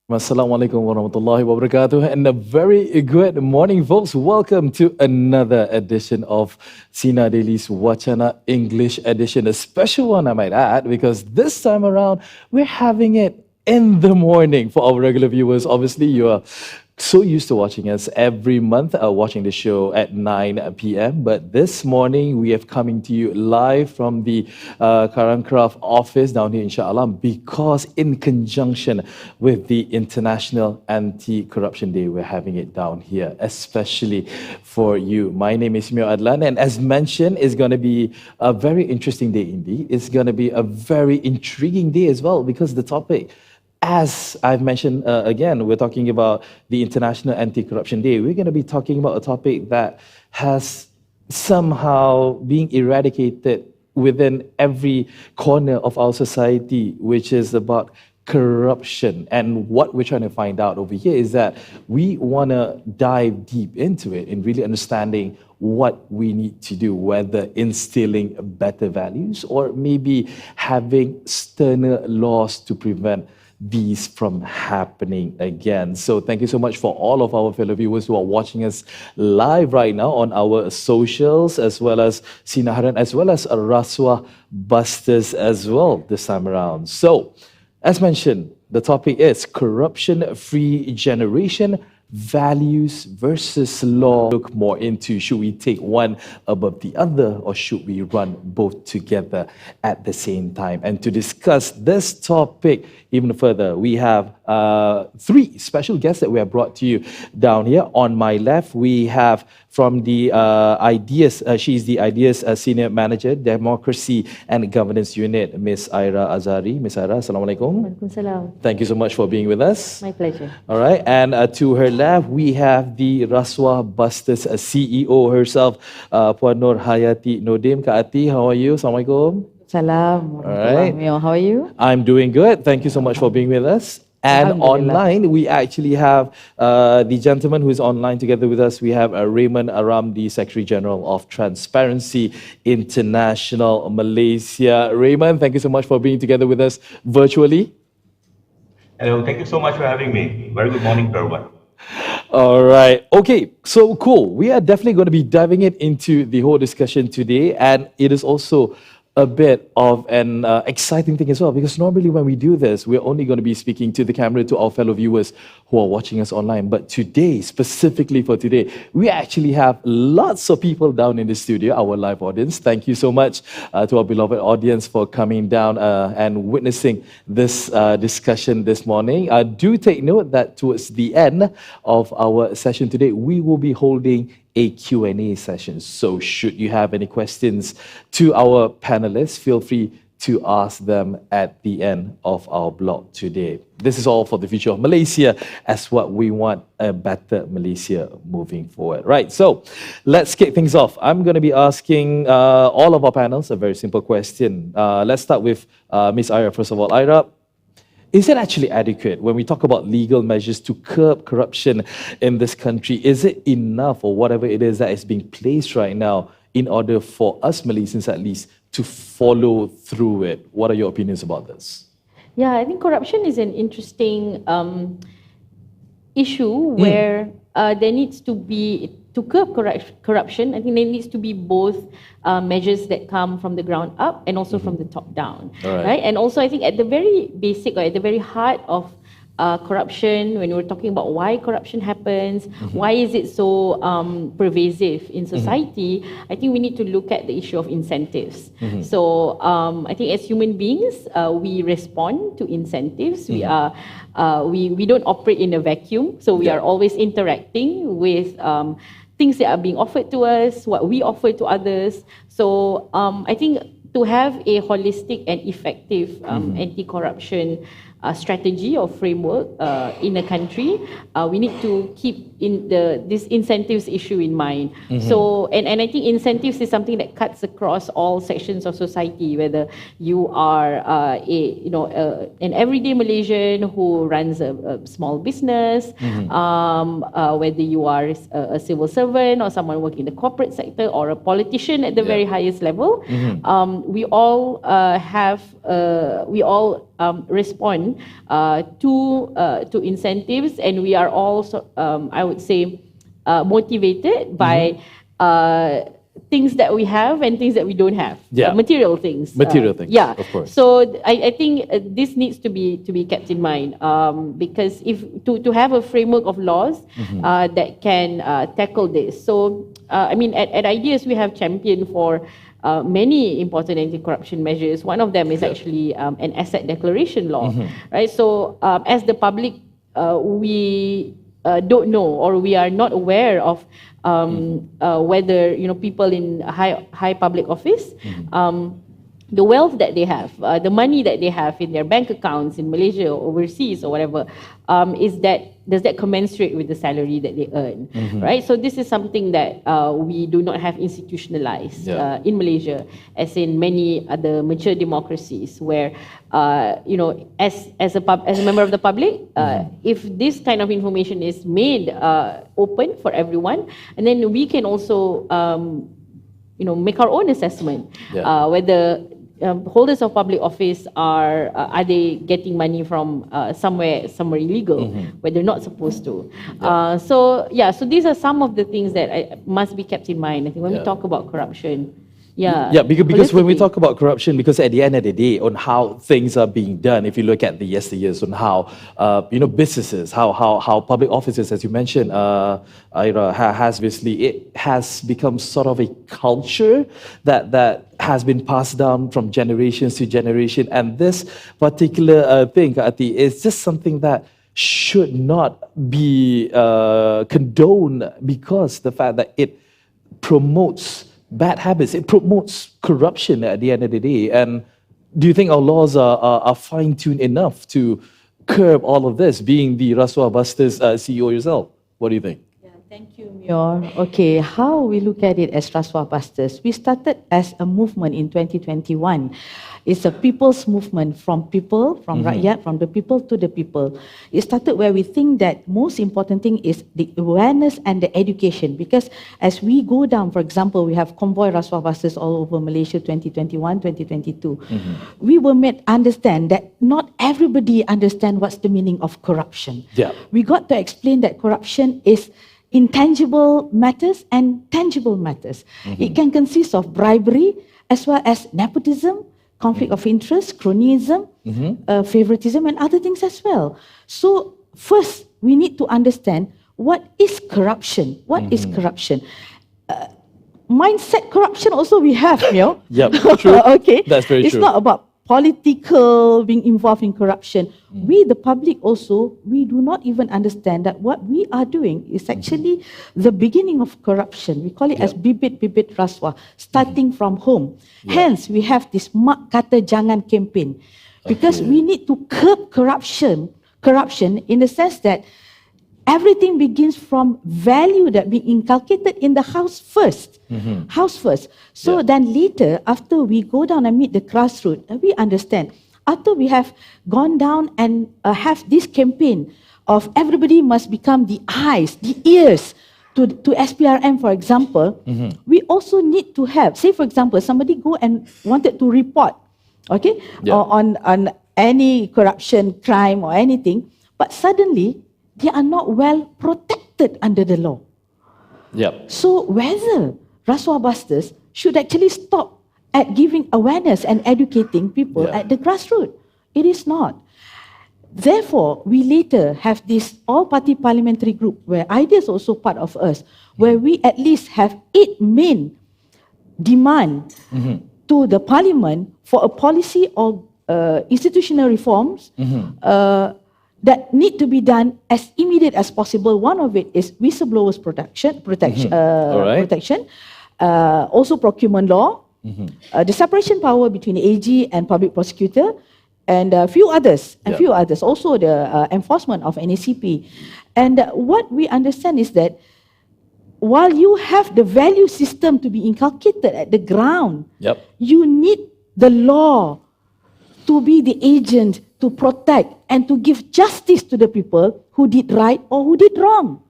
Assalamualaikum warahmatullahi wabarakatuh, and a very good morning, folks. Welcome to another edition of Sinar Daily's Wachana English edition, a special one, I might add, because this time around we're having it in the morning. For our regular viewers, obviously, you are so used to watching us every month, watching the show at 9 p.m. But this morning, we have coming to you live from the Karangcraft office down here in Shah Alam, because in conjunction with the International Anti-Corruption Day, we're having it down here, especially for you. My name is Meor Addelan, and as mentioned, it's going to be a very interesting day indeed. It's going to be a very intriguing day as well, because the topic, as I've mentioned again, we're talking about the International Anti-Corruption Day. We're going to be talking about a topic that has somehow been eradicated within every corner of our society, which is about corruption. And what we're trying to find out over here is that we want to dive deep into it in really understanding what we need to do, whether instilling better values or maybe having sterner laws to prevent these from happening again. So thank you so much for all of our fellow viewers who are watching us live right now on our socials, as well as Sinar, as well as Raswa Busters as well this time around. So, as mentioned, the topic is corruption-free generation, values versus law. Look more into, should we take one above the other, or should we run both together at the same time? And to discuss this topic even further, we have three special guests that we have brought to you down here. On my left, we have from the Ideas, she's the Ideas Senior Manager, Democracy and Governance Unit, Miss Ira Azari. Miss Ira, Assalamualaikum. Waalaikumsalam. Thank you so much for being with us. My pleasure. All right, and to her left, we have the Raswa Busters CEO herself, Puan Nur Hayati Nodim. Kak Ati, how are you? Assalamualaikum. Salam. All right. How are you? I'm doing good. Thank you so much for being with us. And online, we actually have the gentleman who is online together with us. We have Raymond Aram, the Secretary General of Transparency International Malaysia. Raymond, thank you so much for being together with us virtually. Hello, thank you so much for having me. Very good morning to everyone. All right. Okay, so cool. We are definitely going to be diving into the whole discussion today, and it is also a bit of an exciting thing as well, because normally when we do this, we're only going to be speaking to the camera, to our fellow viewers who are watching us online. But today, specifically for today, we actually have lots of people down in the studio, our live audience. Thank you so much to our beloved audience for coming down and witnessing this discussion this morning. Do take note that towards the end of our session today, we will be holding a Q&A session. So should you have any questions to our panelists, feel free to ask them at the end of our blog today. This is all for the future of Malaysia, as what we want a better Malaysia moving forward. Right, so let's kick things off. I'm going to be asking all of our panels a very simple question. Let's start with Ms. Ira, first of all. Ira, is it actually adequate when we talk about legal measures to curb corruption in this country? Is it enough, or whatever it is that is being placed right now, in order for us Malaysians at least to follow through it? What are your opinions about this? Yeah, I think corruption is an interesting issue where there needs to be, to curb corruption, I think there needs to be both measures that come from the ground up and also from the top down, right? And also I think at the very basic, or at the very heart of corruption, when we're talking about why corruption happens, why is it so pervasive in society, I think we need to look at the issue of incentives. So I think as human beings, we respond to incentives. We don't operate in a vacuum, so we are always interacting with things that are being offered to us, what we offer to others. So I think to have a holistic and effective anti-corruption strategy or framework in a country, we need to keep this incentives issue in mind. So, and I think incentives is something that cuts across all sections of society, whether you are an everyday Malaysian who runs a small business, whether you are a civil servant or someone working in the corporate sector or a politician at the very highest level. We all respond one, to incentives, and we are all, I would say, motivated by things that we have and things that we don't have. Material things. Material things. Yeah, of course. So I think this needs to be kept in mind, because if to have a framework of laws that can tackle this. So I mean, at Ideas we have championed for many important anti-corruption measures. One of them is actually an asset declaration law, right? So as the public, we don't know, or we are not aware of whether people in high public office, the wealth that they have, the money that they have in their bank accounts in Malaysia or overseas or whatever, does that commensurate with the salary that they earn, right? So this is something that we do not have institutionalized in Malaysia, as in many other mature democracies, where as a member of the public, if this kind of information is made open for everyone, and then we can also make our own assessment whether holders of public office are they getting money from somewhere illegal where they're not supposed to. So these are some of the things that must be kept in mind, I think, when we talk about corruption. Because when we talk about corruption, because at the end of the day, on how things are being done, if you look at the yesteryears on how businesses, how public offices, as you mentioned, Ira, it has become sort of a culture that has been passed down from generations to generation, and this particular thing, Ati, is just something that should not be condoned, because the fact that it promotes bad habits, it promotes corruption at the end of the day. And do you think our laws are fine-tuned enough to curb all of this, being the Rasuah Busters CEO yourself? What do you think? Thank you, Meor. Okay, how we look at it as Rasuah Busters? We started as a movement in 2021. It's a people's movement, from people, from rakyat, from the people to the people. It started where we think that most important thing is the awareness and the education. Because as we go down, for example, we have convoy Rasuah Busters all over Malaysia 2021, 2022. We were made understand that not everybody understand what's the meaning of corruption. We got to explain that corruption is intangible matters and tangible matters. It can consist of bribery as well as nepotism, conflict of interest, cronyism, favoritism, and other things as well. So first, we need to understand what is corruption. What is corruption? Mindset corruption also we have, Meor. True. Okay, that's very it's true. It's not about political being involved in corruption. We, the public also, we do not even understand that what we are doing is actually the beginning of corruption. We call it as bibit-bibit rasuah, starting from home. Hence, we have this Mak Kata Jangan campaign, because we need to curb corruption in the sense that everything begins from value that being inculcated in the house first. House first. So then later, after we go down and meet the grassroots, we understand. After we have gone down and have this campaign of everybody must become the eyes, the ears to SPRM, for example, we also need to have, say for example, somebody go and wanted to report, on any corruption, crime or anything, but suddenly they are not well protected under the law. So whether Rasuah Busters should actually stop at giving awareness and educating people at the grassroots. It is not. Therefore, we later have this all-party parliamentary group where Ideas also part of us, where we at least have 8 main demand to the parliament for a policy or institutional reforms that need to be done as immediate as possible. One of it is whistleblowers protection, also procurement law, the separation power between AG and public prosecutor, and a few others. Also the enforcement of NACP. And what we understand is that while you have the value system to be inculcated at the ground, you need the law to be the agent to protect and to give justice to the people who did right or who did wrong.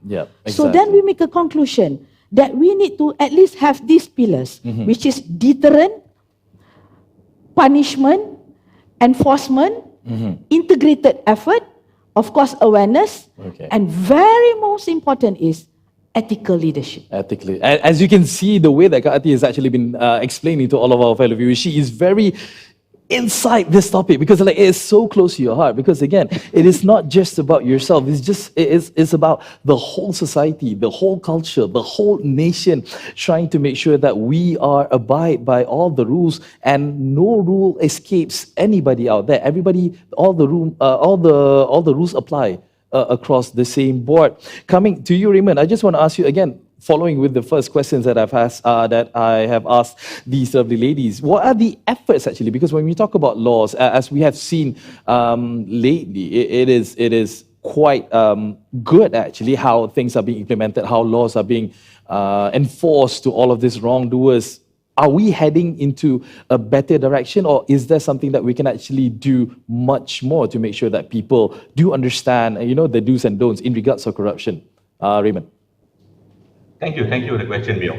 So then we make a conclusion that we need to at least have these pillars, which is deterrent, punishment, enforcement, integrated effort, of course awareness, and very most important is ethical leadership. Ethically. As you can see, the way that Kak Ati has actually been explaining to all of our fellow viewers, she is very inside this topic because like it is so close to your heart, because again it is not just about yourself, it's about the whole society, the whole culture, the whole nation, trying to make sure that we are abide by all the rules and no rule escapes anybody out there. Everybody, all the rules apply across the same board. Coming to you, Raymond, I just want to ask you again, following with the first questions that I have asked these lovely ladies, what are the efforts actually? Because when we talk about laws, as we have seen lately, it is quite good actually how things are being implemented, how laws are being enforced to all of these wrongdoers. Are we heading into a better direction, or is there something that we can actually do much more to make sure that people do understand, the do's and don'ts in regards to corruption? Raymond. Thank you for the question, Meor.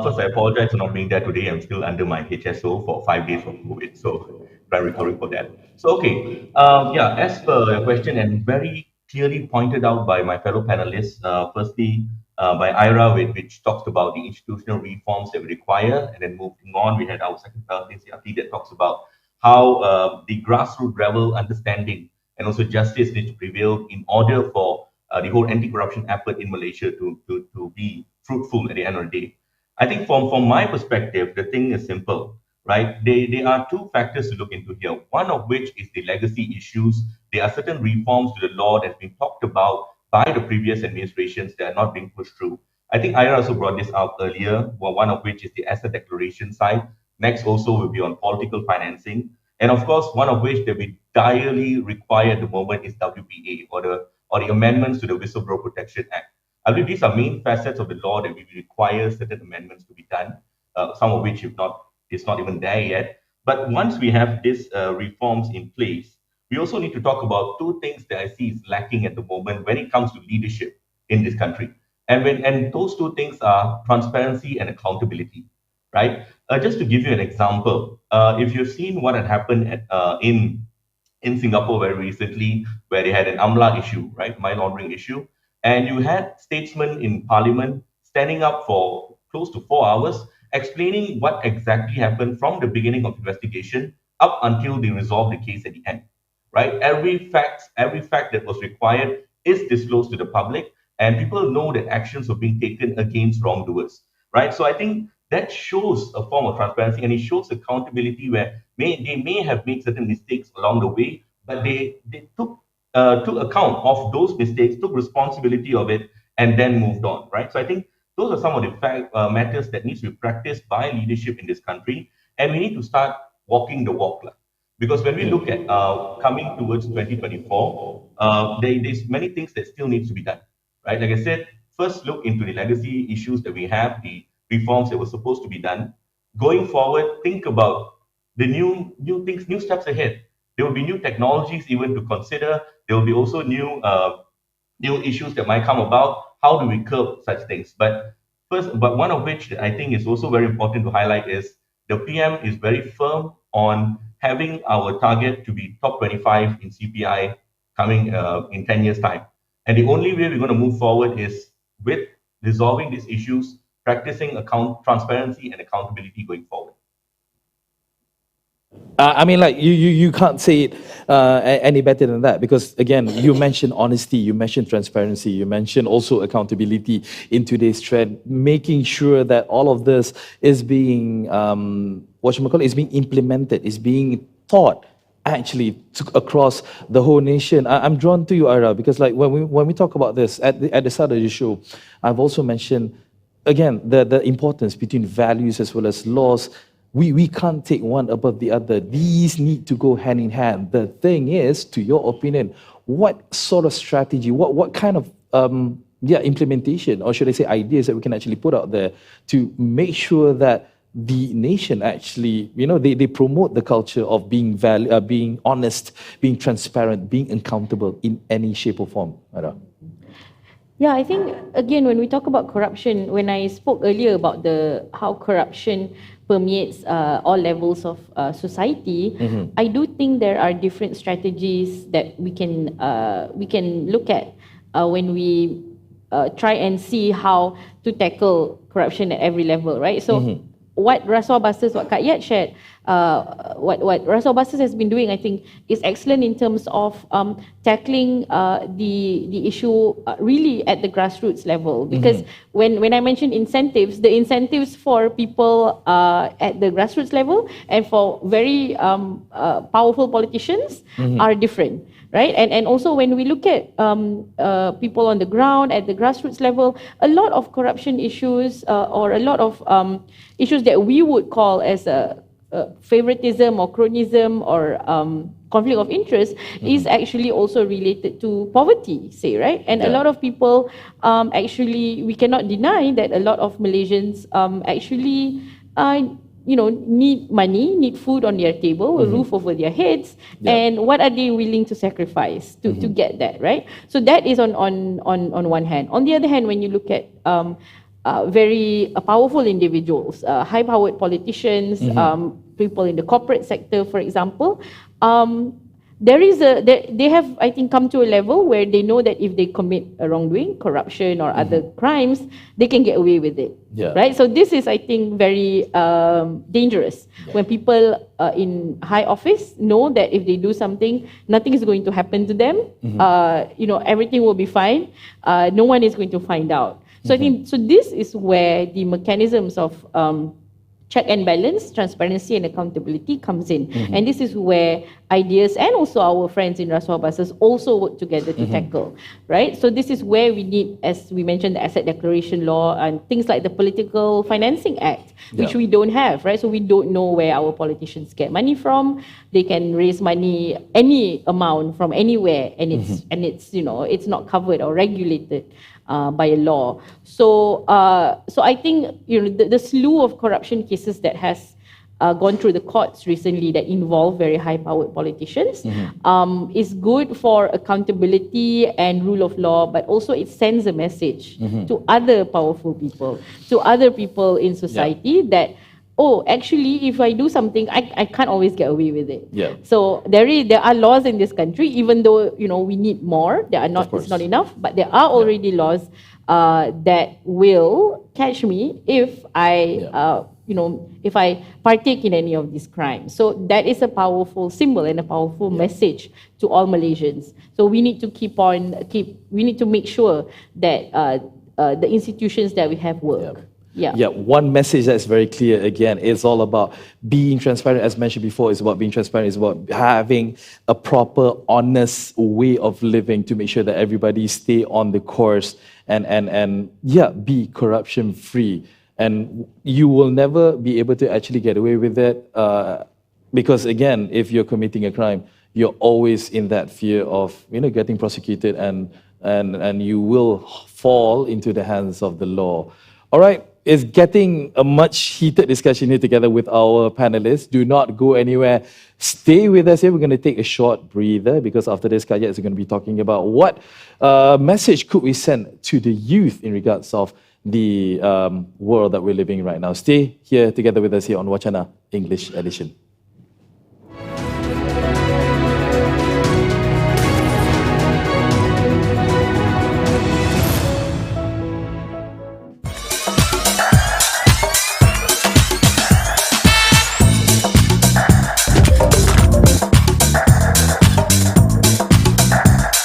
First, I apologize for not being there today. I'm still under my HSO for 5 days of COVID, so very sorry for that. So, okay, as per your question and very clearly pointed out by my fellow panelists, firstly, by Ira, which talks about the institutional reforms that we require, and then moving on, we had our second panelist, Yati, that talks about how the grassroots level understanding and also justice needs to prevail in order for the whole anti-corruption effort in Malaysia to be fruitful at the end of the day. I think from my perspective, the thing is simple, right? There are two factors to look into here. One of which is the legacy issues. There are certain reforms to the law that's been talked about by the previous administrations that are not being pushed through. I think Ira also brought this out earlier, one of which is the asset declaration side. Next also will be on political financing. And of course, one of which that we direly require at the moment is WPA, or the amendments to the Whistleblower Protection Act. I believe these are main facets of the law that we require certain amendments to be done, some of which it's not even there yet. But once we have these reforms in place, we also need to talk about two things that I see is lacking at the moment when it comes to leadership in this country. And those two things are transparency and accountability, right? Just to give you an example, if you've seen what had happened in Singapore very recently, where they had an AMLA issue, right, money laundering issue, and you had statesmen in parliament standing up for close to 4 hours, explaining what exactly happened from the beginning of investigation up until they resolved the case at the end, right? Every fact that was required is disclosed to the public, and people know that actions are being taken against wrongdoers, right? So I think that shows a form of transparency, and it shows accountability where they may have made certain mistakes along the way, but they took account of those mistakes, took responsibility of it, and then moved on, right? So I think those are some of the matters that needs to be practiced by leadership in this country, and we need to start walking the walk. Because when we look at coming towards 2024, there's many things that still needs to be done, right? Like I said, first look into the legacy issues that we have, the reforms that were supposed to be done. Going forward, think about the new things, new steps ahead. There will be new technologies even to consider. There will be also new issues that might come about. How do we curb such things? But one of which I think is also very important to highlight is the PM is very firm on having our target to be top 25 in CPI coming in 10 years' time. And the only way we're going to move forward is with resolving these issues, practicing transparency and accountability going forward. I mean, like you can't say it any better than that, because again, you mentioned honesty, you mentioned transparency, you mentioned also accountability in today's trend, making sure that all of this is being is being implemented, is being taught actually across the whole nation. I'm drawn to you, Ira, because like when we talk about this at the start of the show, I've also mentioned again the importance between values as well as laws. We can't take one above the other. These need to go hand in hand. The thing is, to your opinion, what sort of strategy, what kind of implementation, or should I say ideas that we can actually put out there to make sure that the nation actually, they promote the culture of being being honest, being transparent, being accountable in any shape or form? Yeah, I think again when we talk about corruption, when I spoke earlier about how corruption permeates all levels of society, I do think there are different strategies that we can look at when we try and see how to tackle corruption at every level, right? So what Rasuah Busters, what Kak Yat shared, what Rasuah Busters has been doing, I think, is excellent in terms of tackling the issue really at the grassroots level. Because when I mentioned incentives, the incentives for people at the grassroots level and for very powerful politicians are different. Right, and also when we look at people on the ground at the grassroots level, a lot of corruption issues or a lot of issues that we would call as a favoritism or cronyism or conflict of interest is actually also related to poverty, say, right? And a lot of people actually, we cannot deny that a lot of Malaysians actually need money, need food on their table, a roof over their heads, and what are they willing to sacrifice to get that, right? So that is on one hand. On the other hand, when you look at very powerful individuals, high-powered politicians, people in the corporate sector, for example, they have, I think, come to a level where they know that if they commit a wrongdoing, corruption or other crimes, they can get away with it, right? So this is, I think, very dangerous when people in high office know that if they do something, nothing is going to happen to them. Everything will be fine. No one is going to find out. So I think this is where the mechanisms of check and balance, transparency and accountability comes in. And this is where ideas and also our friends in Rasuah Busters also work together to tackle, right? So this is where we need, as we mentioned, the asset declaration law and things like the Political Financing Act, which we don't have, right? So we don't know where our politicians get money from. They can raise money, any amount from anywhere, and it's not covered or regulated by a law. So I think the slew of corruption cases that has gone through the courts recently that involve very high-powered politicians is good for accountability and rule of law, but also it sends a message to other powerful people, to other people in society that, oh, actually, if I do something, I can't always get away with it. So there are laws in this country, even though we need more. It's not enough, but there are already laws that will catch me if I partake in any of these crimes. So that is a powerful symbol and a powerful message to all Malaysians. So we need to we need to make sure that the institutions that we have work. One message that's very clear again is all about being transparent. As mentioned before, it's about being transparent. It's about having a proper, honest way of living to make sure that everybody stay on the course and be corruption free. And you will never be able to actually get away with it because again, if you're committing a crime, you're always in that fear of getting prosecuted and you will fall into the hands of the law. All right. It's getting a much heated discussion here together with our panelists. Do not go anywhere. Stay with us here. We're going to take a short breather because after this, Kak Yat is going to be talking about what message could we send to the youth in regards of the world that we're living in right now. Stay here together with us here on Wacana English Edition.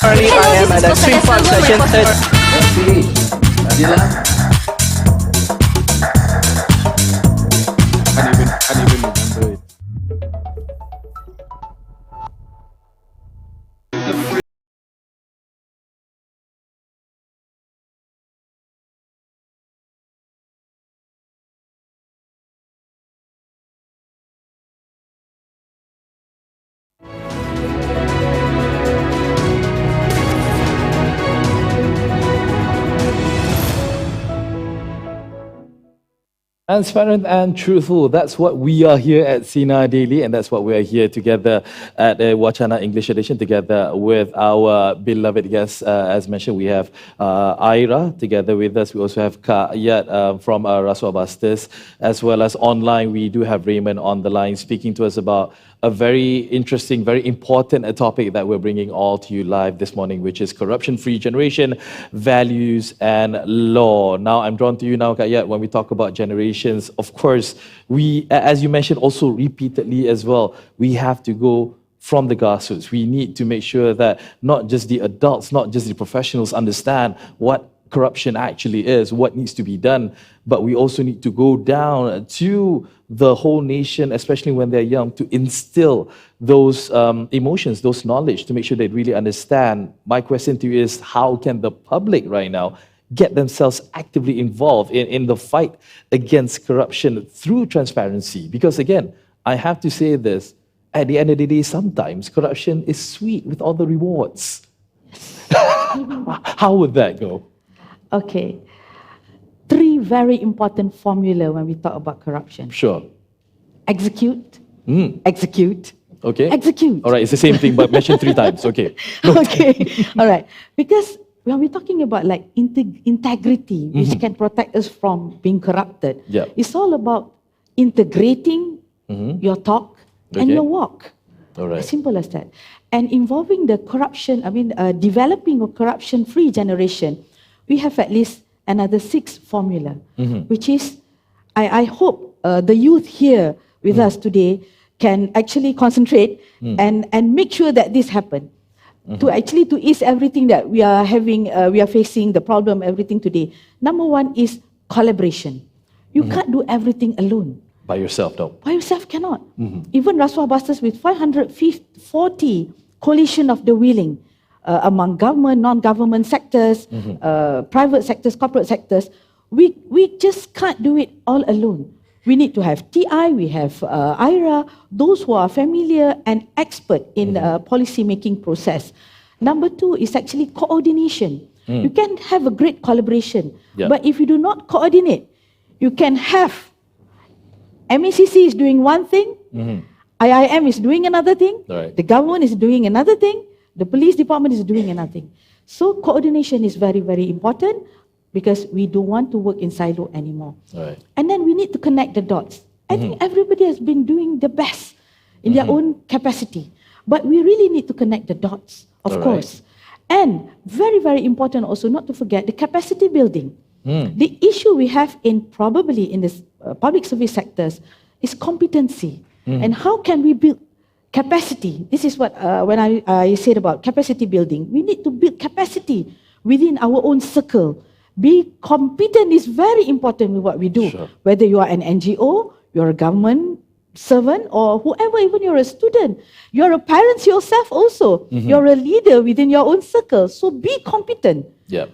Currently, I am at a 3-part session. Addelan. I can't even remember it. Transparent and truthful. That's what we are here at Sinar Daily, and that's what we are here together at the Wachana English edition, together with our beloved guests. As mentioned, we have Aira together with us. We also have Kak Yat from Rasuah Bastis, as well as online. We do have Raymond on the line speaking to us about a very interesting, very important topic that we're bringing all to you live this morning, which is corruption-free generation, values and law. Now, I'm drawn to you now, Kak Yat, when we talk about generations. Of course, we, as you mentioned also repeatedly as well, we have to go from the grassroots. We need to make sure that not just the adults, not just the professionals understand what corruption actually is, what needs to be done, but we also need to go down to the whole nation, especially when they're young, to instill those emotions, those knowledge, to make sure they really understand. My question to you is, how can the public right now get themselves actively involved in the fight against corruption through transparency? Because again, I have to say this, at the end of the day, sometimes corruption is sweet with all the rewards. How would that go? Okay. Three very important formula when we talk about corruption. Sure. Execute, execute, Okay. execute. All right, it's the same thing, but mentioned 3 times. Okay. Okay, all right. Because when we're talking about like integrity, which can protect us from being corrupted, Yeah. it's all about integrating your talk and Okay. your walk. All right. As simple as that. And involving the corruption, developing a corruption-free generation, we have at least another 6 formula, which is, I hope the youth here with us today can actually concentrate and make sure that this happen. To ease everything that we are having, we are facing, the problem, everything today. Number 1 is collaboration. You can't do everything alone. By yourself, no. By yourself cannot. Even Rasuah Bastis with 540 coalition of the willing among government, non-government sectors, private sectors, corporate sectors, we just can't do it all alone. We need to have TI, we have IRA, those who are familiar and expert in policy making process. Number 2 is actually coordination. You can have a great collaboration, but if you do not coordinate, you can have MACC is doing one thing, IIM is doing another thing, Right. the government is doing another thing, the police department is doing another thing. So coordination is very, very important because we don't want to work in silo anymore. Right. And then we need to connect the dots. I think everybody has been doing the best in their own capacity, but we really need to connect the dots, of All course. And very, very important also not to forget the capacity building. The issue we have probably in this public service sectors is competency. And how can we build capacity? This is what when I said about capacity building. We need to build capacity within our own circle. Be competent is very important with what we do. Sure. Whether you are an NGO, you're a government servant, or whoever, even you're a student, you're a parent yourself also. You're a leader within your own circle. So be competent Yeah.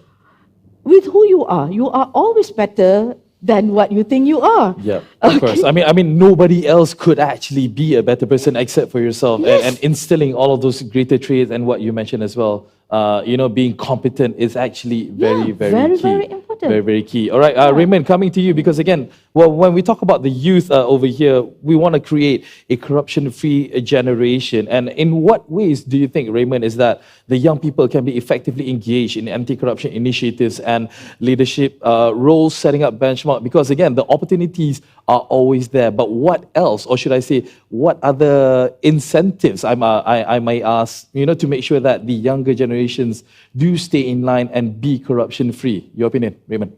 with who you are. You are always better than what you think you are. Yeah, of course. I mean, nobody else could actually be a better person except for yourself. Yes. And instilling all of those greater traits and what you mentioned as well. Being competent is actually very, very key. very important. Very, very key. All right, Raymond, coming to you because again, well, when we talk about the youth over here, we want to create a corruption-free generation. And in what ways do you think, Raymond, is that the young people can be effectively engaged in anti-corruption initiatives and leadership roles, setting up benchmark? Because again, the opportunities are always there. But what else, or should I say, what other incentives I might ask, to make sure that the younger generations do stay in line and be corruption-free? Your opinion, Raymond?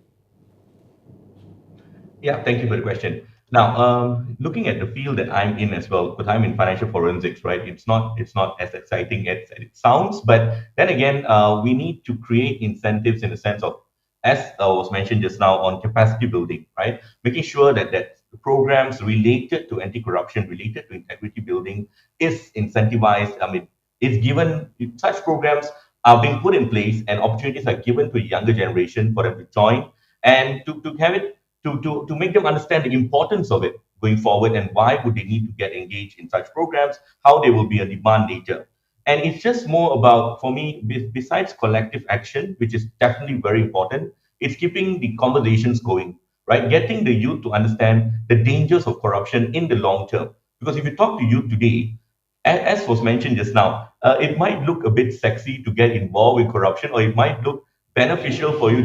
Yeah, thank you for the question. Now, looking at the field that I'm in as well, because I'm in financial forensics, right? It's not as exciting as it sounds, but then again, we need to create incentives in the sense of, as was mentioned just now, on capacity building, right? Making sure that the programs related to anti-corruption, related to integrity building, is incentivized. I mean, it's given, such programs are being put in place, and opportunities are given to a younger generation for them to join and to have it. To make them understand the importance of it going forward and why would they need to get engaged in such programs, how they will be a demand nature. And it's just more about, for me, besides collective action, which is definitely very important, it's keeping the conversations going, right? Getting the youth to understand the dangers of corruption in the long term. Because if you talk to youth today, as was mentioned just now, it might look a bit sexy to get involved with corruption, or it might look beneficial for you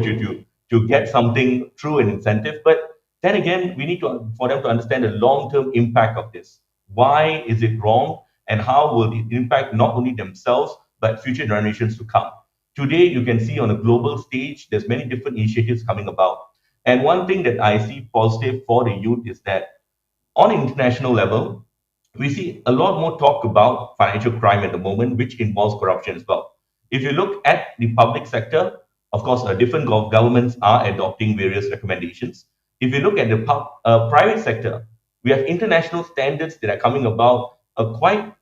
to get something through an incentive. But then again, we need to for them to understand the long-term impact of this. Why is it wrong, and how will it impact not only themselves but future generations to come? Today, you can see on a global stage, there's many different initiatives coming about. And one thing that I see positive for the youth is that on an international level, we see a lot more talk about financial crime at the moment, which involves corruption as well. If you look at the public sector, of course, different governments are adopting various recommendations. If you look at the private sector, we have international standards that are coming about quite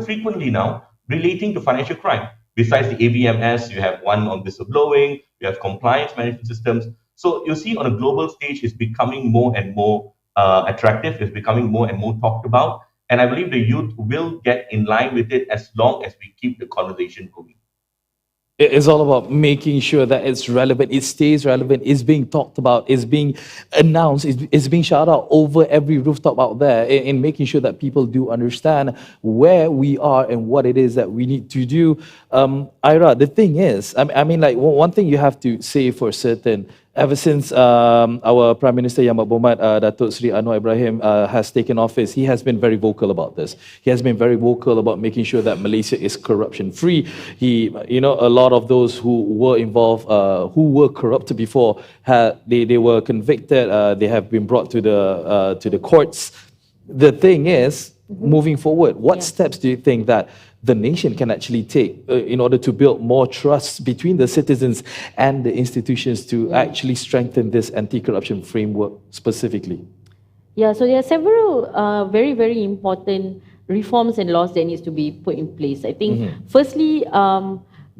frequently now relating to financial crime. Besides the AVMS, you have one on whistleblowing, you have compliance management systems. So you see on a global stage, it's becoming more and more attractive, it's becoming more and more talked about. And I believe the youth will get in line with it as long as we keep the conversation going. It's all about making sure that it's relevant, it stays relevant, it's being talked about, it's being announced, it's being shouted out over every rooftop out there, in making sure that people do understand where we are and what it is that we need to do. Ira, the thing is, I mean, like, one thing you have to say for certain, ever since our Prime Minister Yang Berhormat Datuk Seri Anwar Ibrahim has taken office, he has been very vocal about this. He has been very vocal about making sure that Malaysia is corruption free. A lot of those who were involved, who were corrupt before, they were convicted. They have been brought to the courts. The thing is, moving forward, what steps do you think that the nation can actually take in order to build more trust between the citizens and the institutions to actually strengthen this anti-corruption framework specifically? Yeah, so there are several very, very important reforms and laws that needs to be put in place. I think, firstly,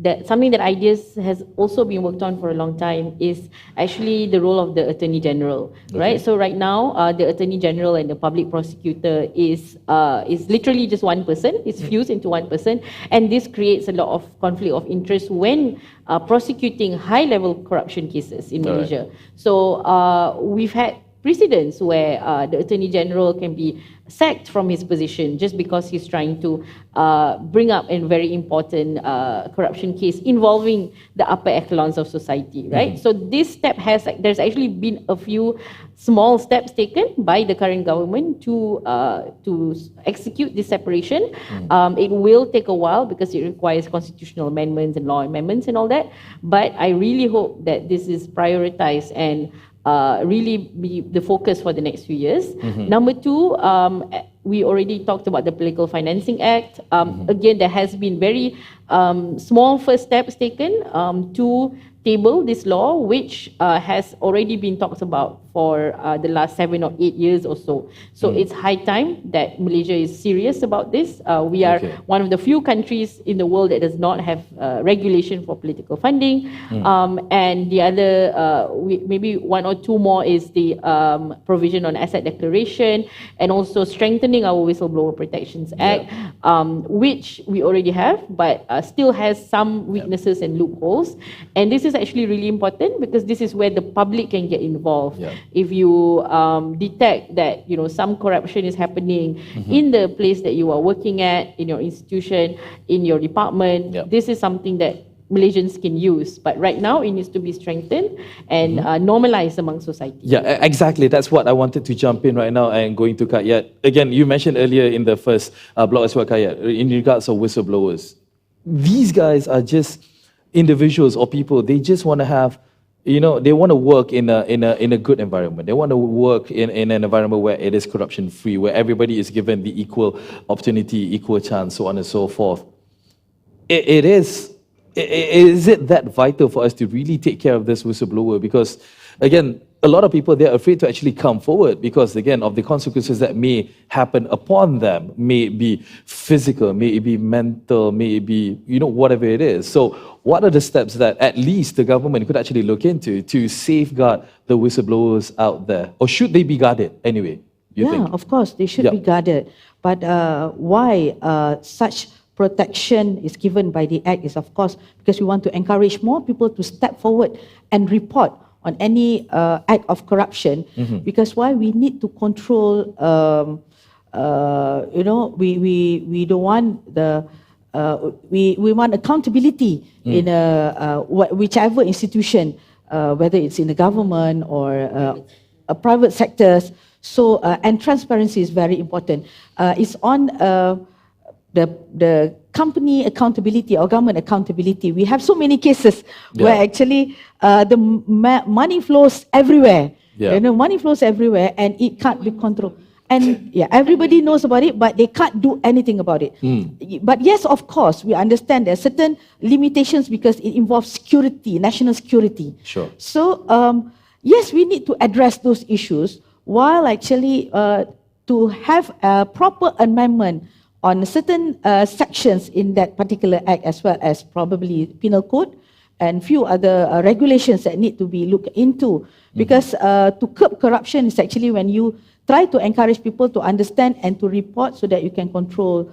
that something that ideas has also been worked on for a long time is actually the role of the Attorney General, right? So right now, the Attorney General and the public prosecutor is literally just one person. It's fused into one person, and this creates a lot of conflict of interest when prosecuting high-level corruption cases in Malaysia. So we've had precedents where the Attorney General can be sacked from his position just because he's trying to bring up a very important corruption case involving the upper echelons of society, right? So this step there's actually been a few small steps taken by the current government to execute this separation. It will take a while because it requires constitutional amendments and law amendments and all that, but I really hope that this is prioritized and really be the focus for the next few years. Number two, we already talked about the Political Financing Act. Again, there has been very small first steps taken to table this law, which has already been talked about for the last 7 or 8 years or so. So it's high time that Malaysia is serious about this. We are one of the few countries in the world that does not have regulation for political funding. And the other, maybe one or two more is the provision on asset declaration and also strengthening our Whistleblower Protections Act, which we already have, but still has some weaknesses and loopholes. And this is actually really important because this is where the public can get involved. If you detect that some corruption is happening in the place that you are working at, in your institution, in your department, this is something that Malaysians can use. But right now, it needs to be strengthened and normalized among society. Yeah, exactly. That's what I wanted to jump in right now and going to Kayat. Again, you mentioned earlier in the first block as well, Kayat, in regards of whistleblowers. These guys are just individuals or people. They just want to have, they want to work in a good environment. They want to work in an environment where it is corruption free, where everybody is given the equal opportunity, equal chance, so on and so forth. Is it that vital for us to really take care of this whistleblower? Because again, a lot of people, they're afraid to actually come forward because, again, of the consequences that may happen upon them. May it be physical, may it be mental, may it be, whatever it is. So what are the steps that at least the government could actually look into to safeguard the whistleblowers out there? Or should they be guarded anyway, you think? Of course, they should be guarded. But why such protection is given by the Act is, of course, because we want to encourage more people to step forward and report on any act of corruption, because why we need to control. We don't want we want accountability in whichever institution, whether it's in the government or a private sectors. So and transparency is very important. It's on the company accountability or government accountability. We have so many cases where actually the money flows everywhere. Money flows everywhere and it can't be controlled. And everybody knows about it, but they can't do anything about it. But yes, of course, we understand there are certain limitations because it involves security, national security. Sure. So yes, we need to address those issues while actually to have a proper amendment on certain sections in that particular act, as well as probably penal code and few other regulations that need to be looked into. Because to curb corruption is actually when you try to encourage people to understand and to report so that you can control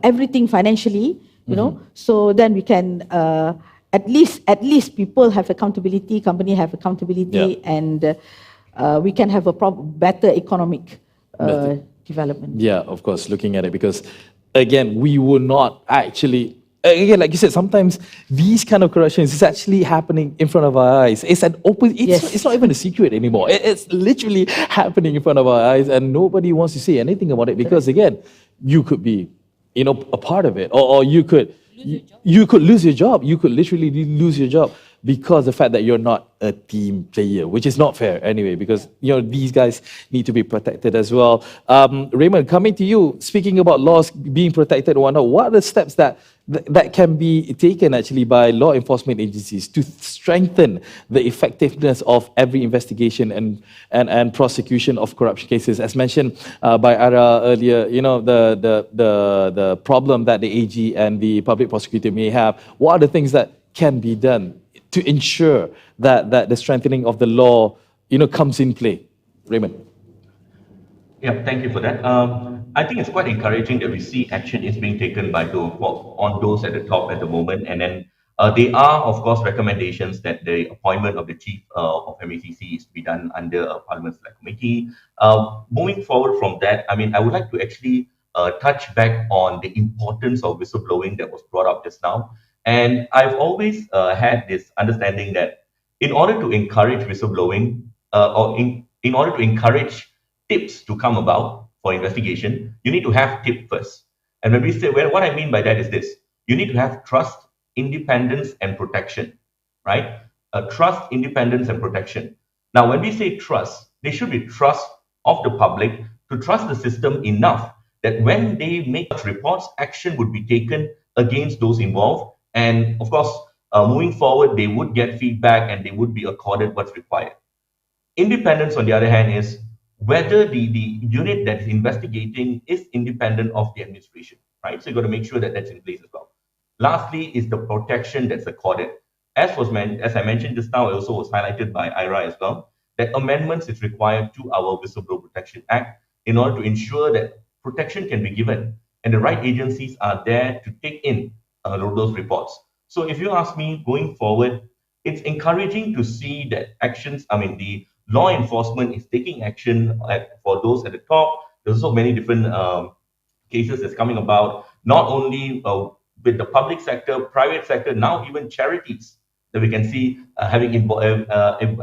everything financially, so then we can at least people have accountability, company have accountability, and we can have a better economic development. Yeah, of course, looking at it, because again, we will not actually, again, like you said, sometimes these kind of corruptions is actually happening in front of our eyes. It's an open, it's not even a secret anymore. It's literally happening in front of our eyes, and nobody wants to say anything about it because, again, you could be, a part of it, or you could lose your job. You could literally lose your job because the fact that you're not a team player, which is not fair anyway, because these guys need to be protected as well. Raymond, coming to you, speaking about laws being protected and whatnot, what are the steps that can be taken actually by law enforcement agencies to strengthen the effectiveness of every investigation and prosecution of corruption cases? As mentioned by Ara earlier, the problem that the AG and the public prosecutor may have. What are the things that can be done to ensure that the strengthening of the law, comes in play? Raymond. Yeah, thank you for that. I think it's quite encouraging that we see action is being taken on those at the top at the moment. And then there are, of course, recommendations that the appointment of the chief of MACC is to be done under a Parliament Select Committee. Moving forward from that, I would like to actually touch back on the importance of whistleblowing that was brought up just now. And I've always had this understanding that in order to encourage whistleblowing, or in order to encourage tips to come about for investigation, you need to have tip first. And when we say, what I mean by that is this: you need to have trust, independence, and protection, right? Trust, independence, and protection. Now, when we say trust, there should be trust of the public to trust the system enough that when they make reports, action would be taken against those involved. And of course, moving forward, they would get feedback and they would be accorded what's required. Independence, on the other hand, is whether the unit that is investigating is independent of the administration, right? So you've got to make sure that that's in place as well. Lastly is the protection that's accorded. As I mentioned just now, it also was highlighted by Ira as well, that amendments is required to our Whistleblower Protection Act in order to ensure that protection can be given and the right agencies are there to take in those reports. So if you ask me, going forward, it's encouraging to see that the law enforcement is taking action for those at the top. There's also many different cases that's coming about, not only with the public sector, private sector, now even charities that we can see having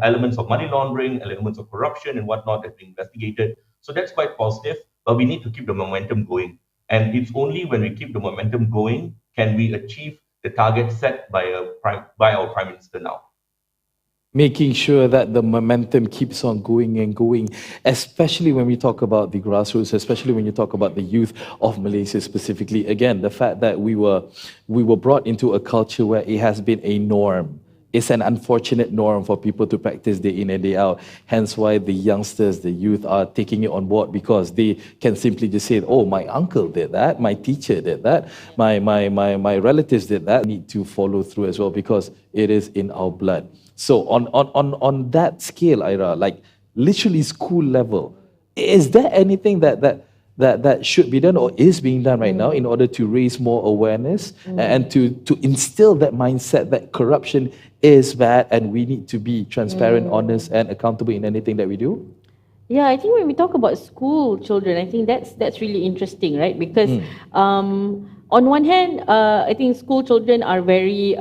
elements of money laundering, elements of corruption and whatnot that's being investigated. So that's quite positive, but we need to keep the momentum going. And it's only when we keep the momentum going can we achieve the target set by our Prime Minister now. Making sure that the momentum keeps on going and going, especially when we talk about the grassroots, especially when you talk about the youth of Malaysia specifically. Again, the fact that we were brought into a culture where it has been a norm. It's an unfortunate norm for people to practice day in and day out. Hence why the youngsters, the youth are taking it on board, because they can simply just say, oh, my uncle did that, my teacher did that, my relatives did that. We need to follow through as well because it is in our blood. So on that scale, Ira, like literally school level, is there anything that that should be done or is being done right now in order to raise more awareness and to instill that mindset that corruption is bad and we need to be transparent, honest, and accountable in anything that we do? Yeah, I think when we talk about school children, I think that's really interesting, right? Because on one hand, I think school children are very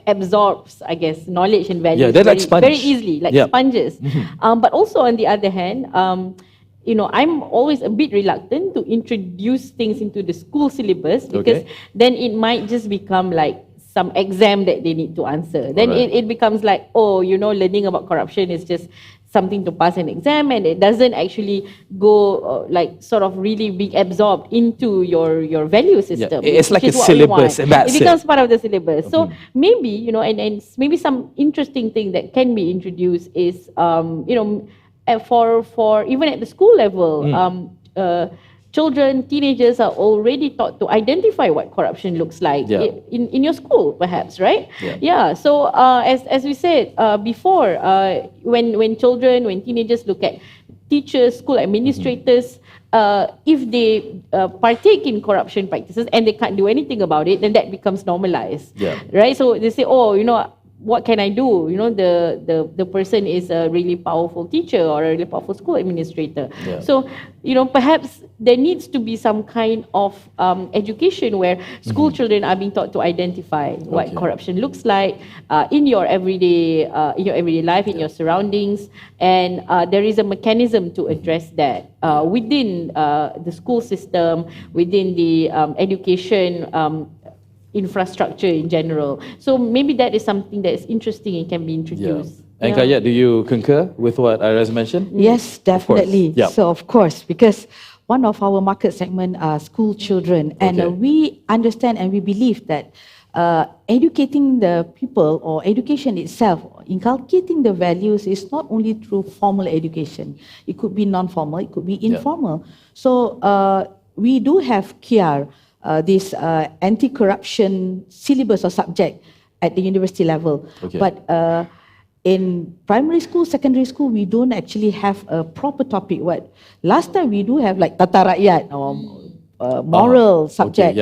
absorbs, I guess, knowledge and values they're like sponge. very easily, like sponges. But also on the other hand, I'm always a bit reluctant to introduce things into the school syllabus because then it might just become like some exam that they need to answer. Then it becomes like, learning about corruption is just something to pass an exam, and it doesn't actually go sort of really be absorbed into your value system. It's like a syllabus, and that's it becomes part of the syllabus. So maybe and maybe some interesting thing that can be introduced is for even at the school level, children, teenagers are already taught to identify what corruption looks like in your school, perhaps, right? So as we said before, when teenagers look at teachers, school administrators, if they partake in corruption practices and they can't do anything about it, then that becomes normalized, right? So they say, what can I do? The person is a really powerful teacher or a really powerful school administrator. So, perhaps there needs to be some kind of education where school children are being taught to identify what corruption looks like in your everyday life, in your surroundings, and there is a mechanism to address that within the school system, within the education infrastructure in general. So maybe that is something that is interesting and can be introduced. And Kaya, do you concur with what Iraz mentioned? Yes, definitely. Of course. So of course, because one of our market segment are school children, and we understand and we believe that educating the people or education itself, inculcating the values is not only through formal education. It could be non-formal, it could be informal. So we do have KIAR, this anti-corruption syllabus or subject at the university level. But in primary school, secondary school, we don't actually have a proper topic. Last time we do have like tata rakyat or moral subject.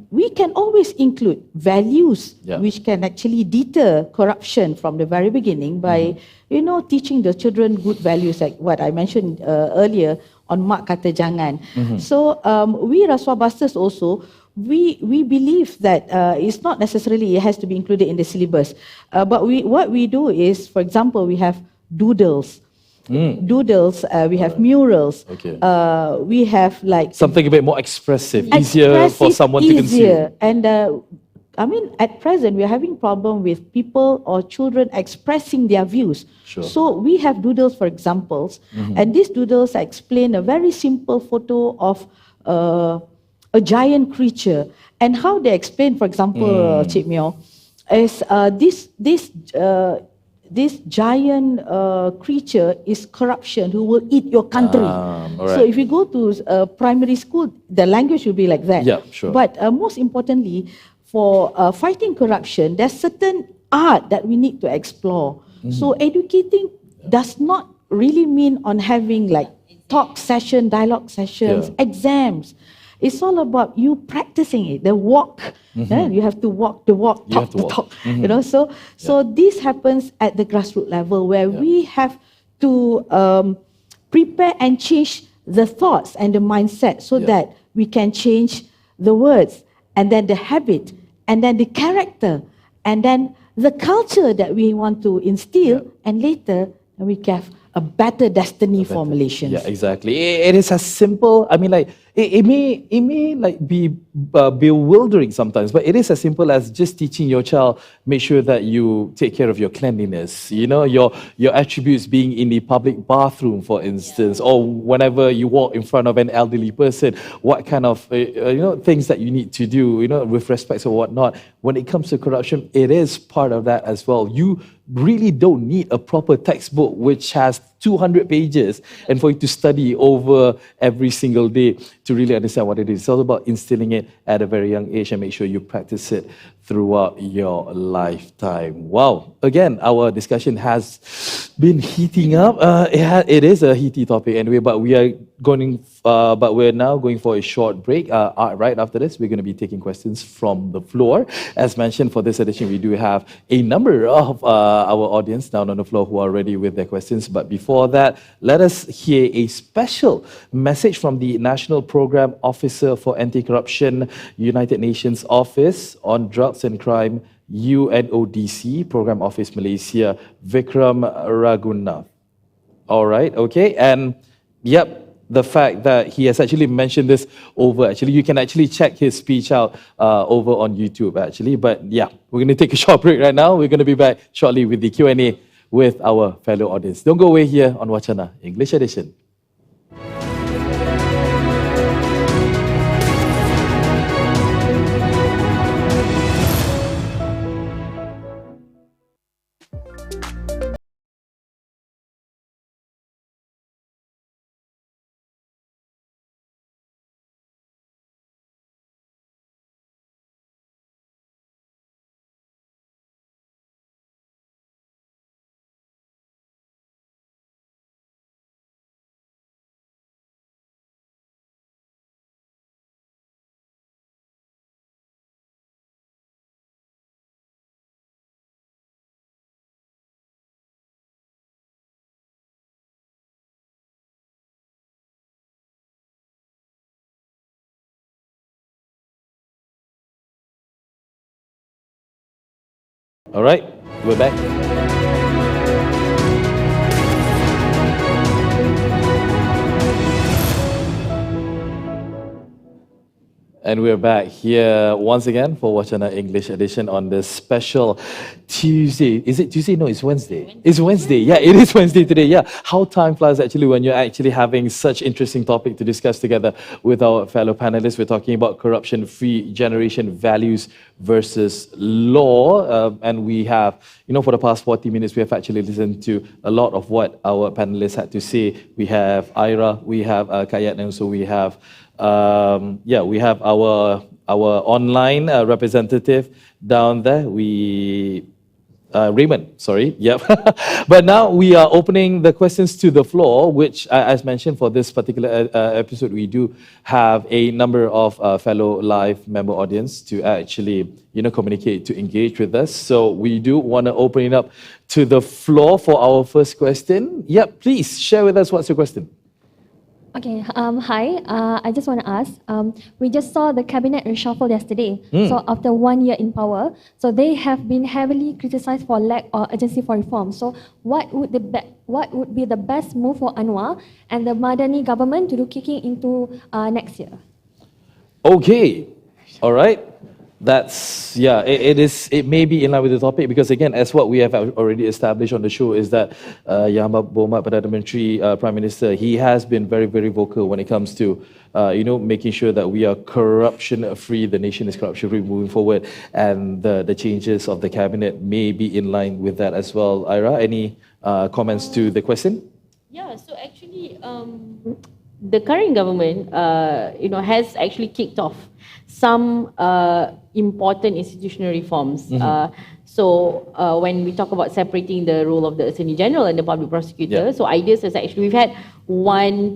We can always include values which can actually deter corruption from the very beginning by, teaching the children good values like what I mentioned earlier on mak kata jangan. So we Rasuah Busters also, we believe that it's not necessarily it has to be included in the syllabus. But what we do is, for example, we have doodles. We have murals. We have like something a bit more expressive, easier for someone to consume. And at present, we are having problem with people or children expressing their views. So we have doodles, for examples, and these doodles explain a very simple photo of a giant creature. And how they explain, for example, Cik Meor, is this giant creature is corruption who will eat your country. So if you go to primary school, the language will be like that. But most importantly, for fighting corruption, there's certain art that we need to explore. So educating does not really mean on having like talk session, dialogue sessions, exams. It's all about you practicing it, the walk. You have to walk the walk, talk the talk. So this happens at the grassroots level where we have to prepare and change the thoughts and the mindset so that we can change the words and then the habit and then the character and then the culture that we want to instill, and later we have a better destiny for Malaysians. Yeah, exactly. It is as simple. I mean, like it may like be bewildering sometimes, but it is as simple as just teaching your child, make sure that you take care of your cleanliness. Your attributes being in the public bathroom, for instance, or whenever you walk in front of an elderly person, what kind of things that you need to do, with respect or whatnot. When it comes to corruption, it is part of that as well. You really don't need a proper textbook which has 200 pages and for you to study over every single day to really understand what it is. It's all about instilling it at a very young age and make sure you practice it throughout your lifetime. Wow. Again, our discussion has been heating up. It is a heaty topic anyway, but we're now going for a short break. Right after this, we're going to be taking questions from the floor. As mentioned, for this edition, we do have a number of our audience down on the floor who are ready with their questions. But before that, let us hear a special message from the National Program Officer for Anti-Corruption, United Nations Office on Drugs and Crime, UNODC, Program Office Malaysia, Vikram Ragunath. All right, okay, and yep, the fact that he has actually mentioned this you can actually check his speech out over on YouTube actually. But yeah, we're going to take a short break right now. We're going to be back shortly with the Q&A with our fellow audience. Don't go away here on Wachana English Edition. All right, we're back. And we're back here once again for Wachana English Edition on this special Tuesday. Is it Tuesday? No, it's Wednesday. It's Wednesday. Yeah, it is Wednesday today. Yeah. How time flies actually when you're actually having such interesting topic to discuss together with our fellow panelists. We're talking about corruption-free generation, values versus law. And we have, for the past 40 minutes, we have actually listened to a lot of what our panelists had to say. We have Ira, we have Kayat, and also we have we have our online representative down there. Raymond, sorry. Yep. But now we are opening the questions to the floor, which, as mentioned, for this particular episode, we do have a number of fellow live member audience to actually, communicate, to engage with us. So we do want to open it up to the floor for our first question. Yep, please share with us what's your question. Okay, hi. I just want to ask, we just saw the cabinet reshuffle yesterday. So after 1 year in power, so they have been heavily criticized for lack of urgency for reform. So what would be the best move for Anwar and the Madani government to do kicking into next year? Okay, all right. It may be in line with the topic because again, as what we have already established on the show is that Yang Berhormat Perdana Menteri, Prime Minister, he has been very, very vocal when it comes to, making sure that we are corruption-free, the nation is corruption-free moving forward, and the changes of the cabinet may be in line with that as well. Ira, any comments to the question? Yeah, so actually, the current government, has actually kicked off some important institutional reforms. When we talk about separating the role of the Attorney General and the Public Prosecutor, so ideas is actually, we've had one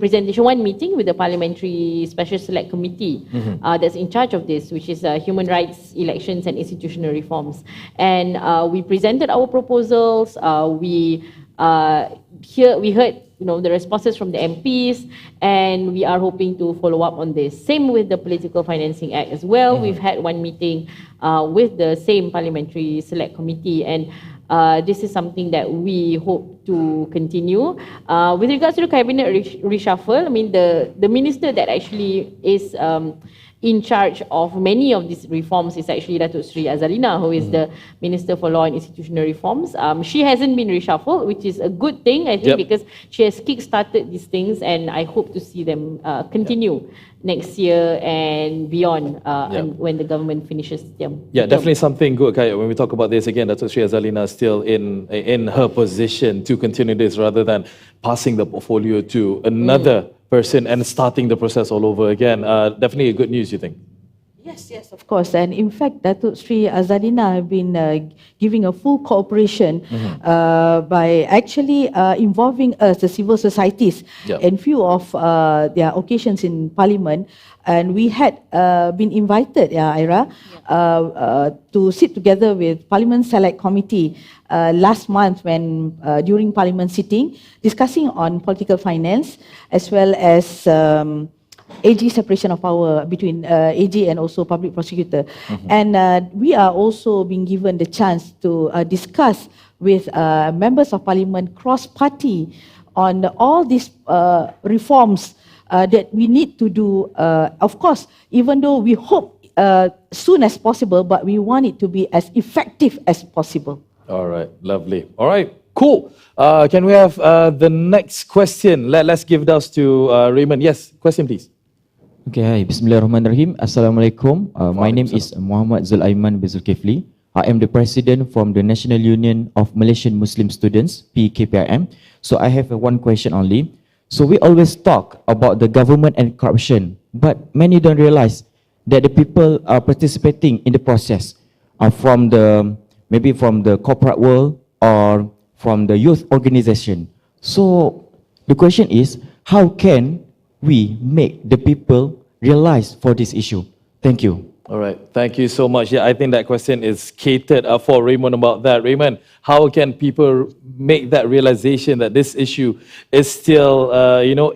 meeting with the Parliamentary Special Select Committee that's in charge of this, which is Human Rights, Elections and Institutional Reforms. And we presented our proposals, we heard the responses from the MPs, and we are hoping to follow up on this. Same with the Political Financing Act as well. We've had one meeting with the same Parliamentary Select Committee, and this is something that we hope to continue. With regards to the cabinet reshuffle, I mean, the minister that actually is in charge of many of these reforms is actually Datuk Sri Azalina, who is the Minister for Law and Institutional Reforms. She hasn't been reshuffled, which is a good thing, I think, because she has kick-started these things, and I hope to see them continue next year and beyond and when the government finishes them. Yeah, definitely something good, Kaya. When we talk about this again, Datuk Sri Azalina is still in her position to continue this rather than passing the portfolio to another person and starting the process all over again. Definitely good news, you think? Yes, of course. And in fact, Datuk Sri Azadina have been giving a full cooperation by actually involving us, the civil societies, in few of their occasions in Parliament. And we had been invited, Ira, to sit together with Parliament Select Committee last month when during Parliament sitting, discussing on political finance as well as AG separation of power between AG and also public prosecutor. And we are also being given the chance to discuss with members of parliament cross-party on all these reforms that we need to do. Of course, even though we hope soon as possible, but we want it to be as effective as possible. All right, lovely. All right, cool. Can we have the next question? Let's give those to Raymond. Yes, question please. Okay, hi. Bismillahirrahmanirrahim. Assalamualaikum. My name is Muhammad Zulaiman bin Zulkifli. I am the president from the National Union of Malaysian Muslim Students, PKPIM. So I have one question only. So we always talk about the government and corruption, but many don't realize that the people are participating in the process from maybe from the corporate world or from the youth organization. So the question is, how can we make the people realize for this issue? Thank you. All right, thank you so much. Yeah, I think that question is catered for Raymond about that. Raymond, how can people make that realization that this issue is still,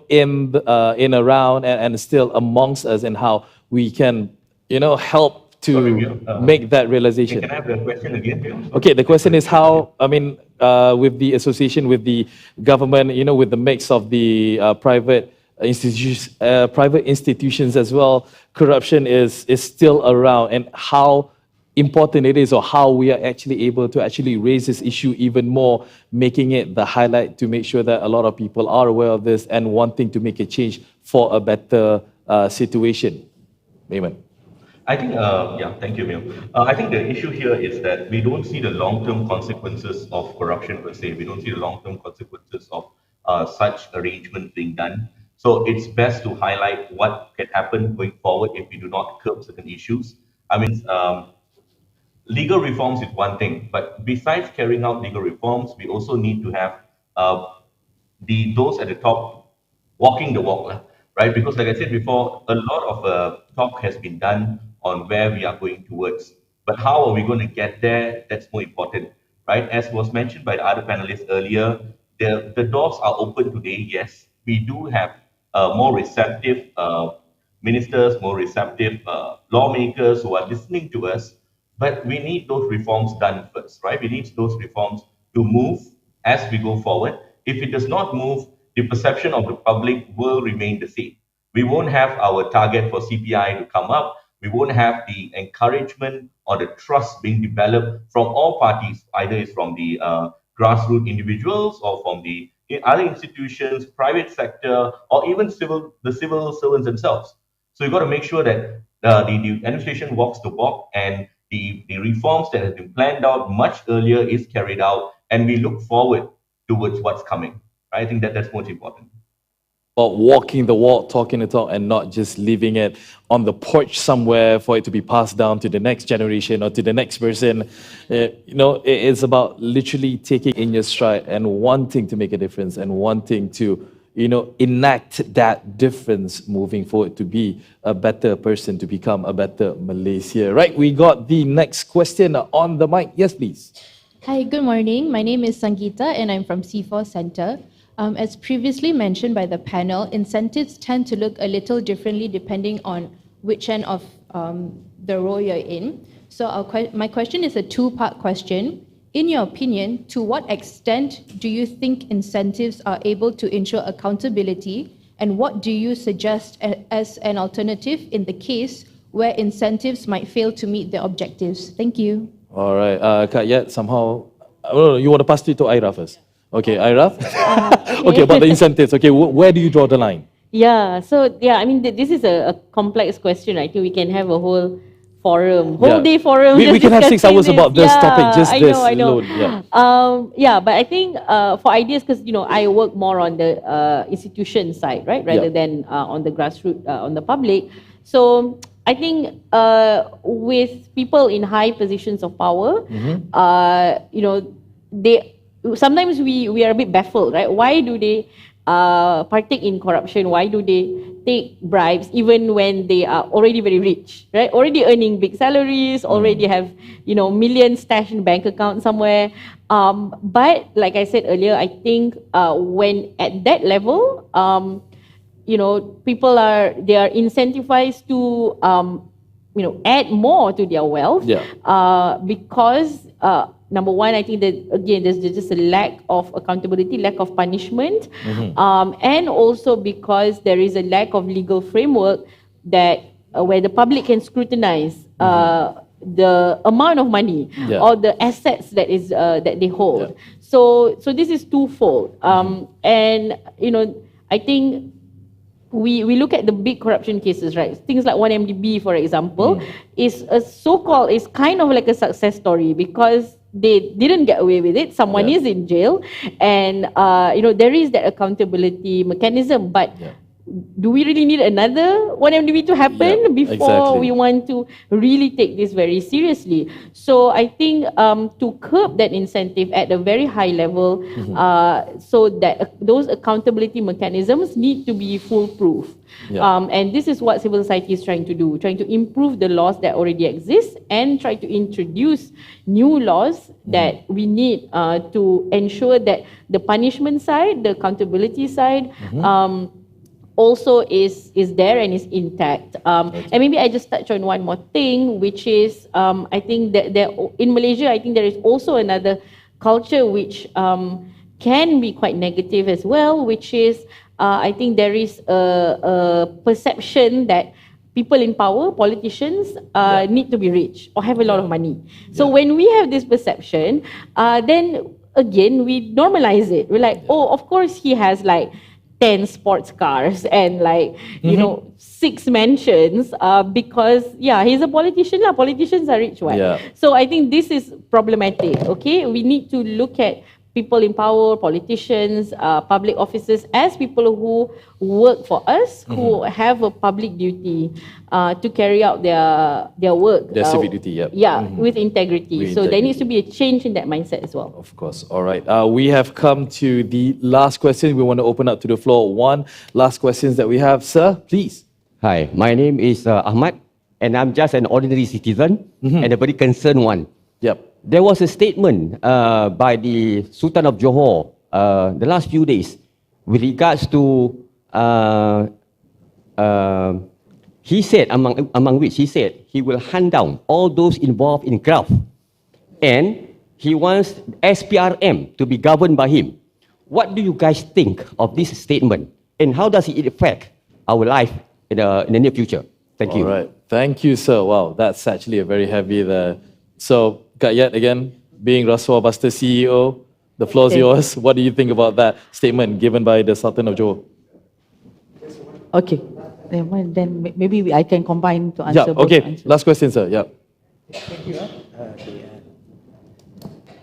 in around and still amongst us, and how we can, help to make that realization? Can I have the question again? Okay, the question is how, with the association with the government, with the mix of the private institutions as well, corruption is still around, and how important it is, or how we are actually able to actually raise this issue even more, making it the highlight to make sure that a lot of people are aware of this and wanting to make a change for a better situation. Raymond. I think, thank you, Meor. I think the issue here is that we don't see the long-term consequences of corruption per se. We don't see the long-term consequences of such arrangements being done. So it's best to highlight what can happen going forward if we do not curb certain issues. Legal reforms is one thing, but besides carrying out legal reforms, we also need to have those at the top walking the walk, right? Because like I said before, a lot of talk has been done on where we are going towards, but how are we going to get there? That's more important, right? As was mentioned by the other panelists earlier, the doors are open today. Yes, we do have more receptive ministers, more receptive lawmakers who are listening to us, but we need those reforms done first, right? We need those reforms to move as we go forward. If it does not move, the perception of the public will remain the same. We won't have our target for CPI to come up. We won't have the encouragement or the trust being developed from all parties, either it's from the grassroots individuals or from the other institutions, private sector, or even the civil servants themselves. So you've got to make sure that the administration walks the walk, and the reforms that have been planned out much earlier is carried out, and we look forward towards what's coming. I think that's most important. About walking the walk, talking the talk, and not just leaving it on the porch somewhere for it to be passed down to the next generation or to the next person. It's about literally taking in your stride and wanting to make a difference and wanting to, enact that difference moving forward to be a better person, to become a better Malaysia. Right, we got the next question on the mic. Yes, please. Hi, good morning. My name is Sangeeta and I'm from C4 Center. As previously mentioned by the panel, incentives tend to look a little differently depending on which end of the role you're in. So my question is a two-part question. In your opinion, to what extent do you think incentives are able to ensure accountability, and what do you suggest as an alternative in the case where incentives might fail to meet their objectives? Thank you. All right, Kak Yat, somehow, you want to pass it to Aira first? Okay, Aira? Okay, about the incentives. Okay, where do you draw the line? Yeah, this is a complex question. I think we can have a whole day forum. We can have 6 hours about this topic, just I this know. alone. But I think for ideas, because I work more on the institution side, right, rather than on the grassroots, on the public. So I think with people in high positions of power, you know, they sometimes we are a bit baffled, right? Why do they partake in corruption? Why do they take bribes even when they are already very rich, right? Already earning big salaries, already have, you know, millions stashed in bank account somewhere. But like I said earlier, I think when at that level, you know, people they are incentivized to you know, add more to their wealth, because number one, I think that again there's just a lack of accountability, lack of punishment, and also because there is a lack of legal framework that where the public can scrutinize the amount of money or the assets that is that they hold. So this is twofold, and you know, I think we look at the big corruption cases, right? Things like 1MDB, for example, is a so-called, is kind of like a success story because they didn't get away with it. Someone is in jail, and you know, there is that accountability mechanism. But do we really need another 1MDB to happen before we want to really take this very seriously? So I think to curb that incentive at a very high level, so that those accountability mechanisms need to be foolproof. And this is what civil society is trying to do, trying to improve the laws that already exist and try to introduce new laws that we need to ensure that the punishment side, the accountability side, also is there and is intact. And maybe I just touch on one more thing, which is I think that there in Malaysia, I think there is also another culture which can be quite negative as well, which is I think there is a perception that people in power, politicians, need to be rich or have a lot of money. So when we have this perception, then again we normalize it. We're like, oh, of course he has like 10 sports cars and like, you know, 6 mansions because, he's a politician. Politicians are rich, right? So I think this is problematic, okay? We need to look at people in power, politicians, public officers as people who work for us, who have a public duty to carry out their work. Their civic duty, with integrity. So there needs to be a change in that mindset as well. Of course. All right. We have come to the last question. We want to open up to the floor. One last questions that we have. Sir, please. Hi, my name is Ahmad, and I'm just an ordinary citizen and a very concerned one. There was a statement by the Sultan of Johor the last few days with regards to, he said, among which he said he will hunt down all those involved in graft, and he wants SPRM to be governed by him. What do you guys think of this statement, and how does it affect our life in the near future? Thank you. All right. Thank you, sir. Wow, that's actually a very heavy there. So, Kak Yat, again, being Rasuah Buster CEO, the floor is yours. What do you think about that statement given by the Sultan of Johor? Okay. Then maybe I can combine to answer both okay. answers. Last question, sir. Thank you.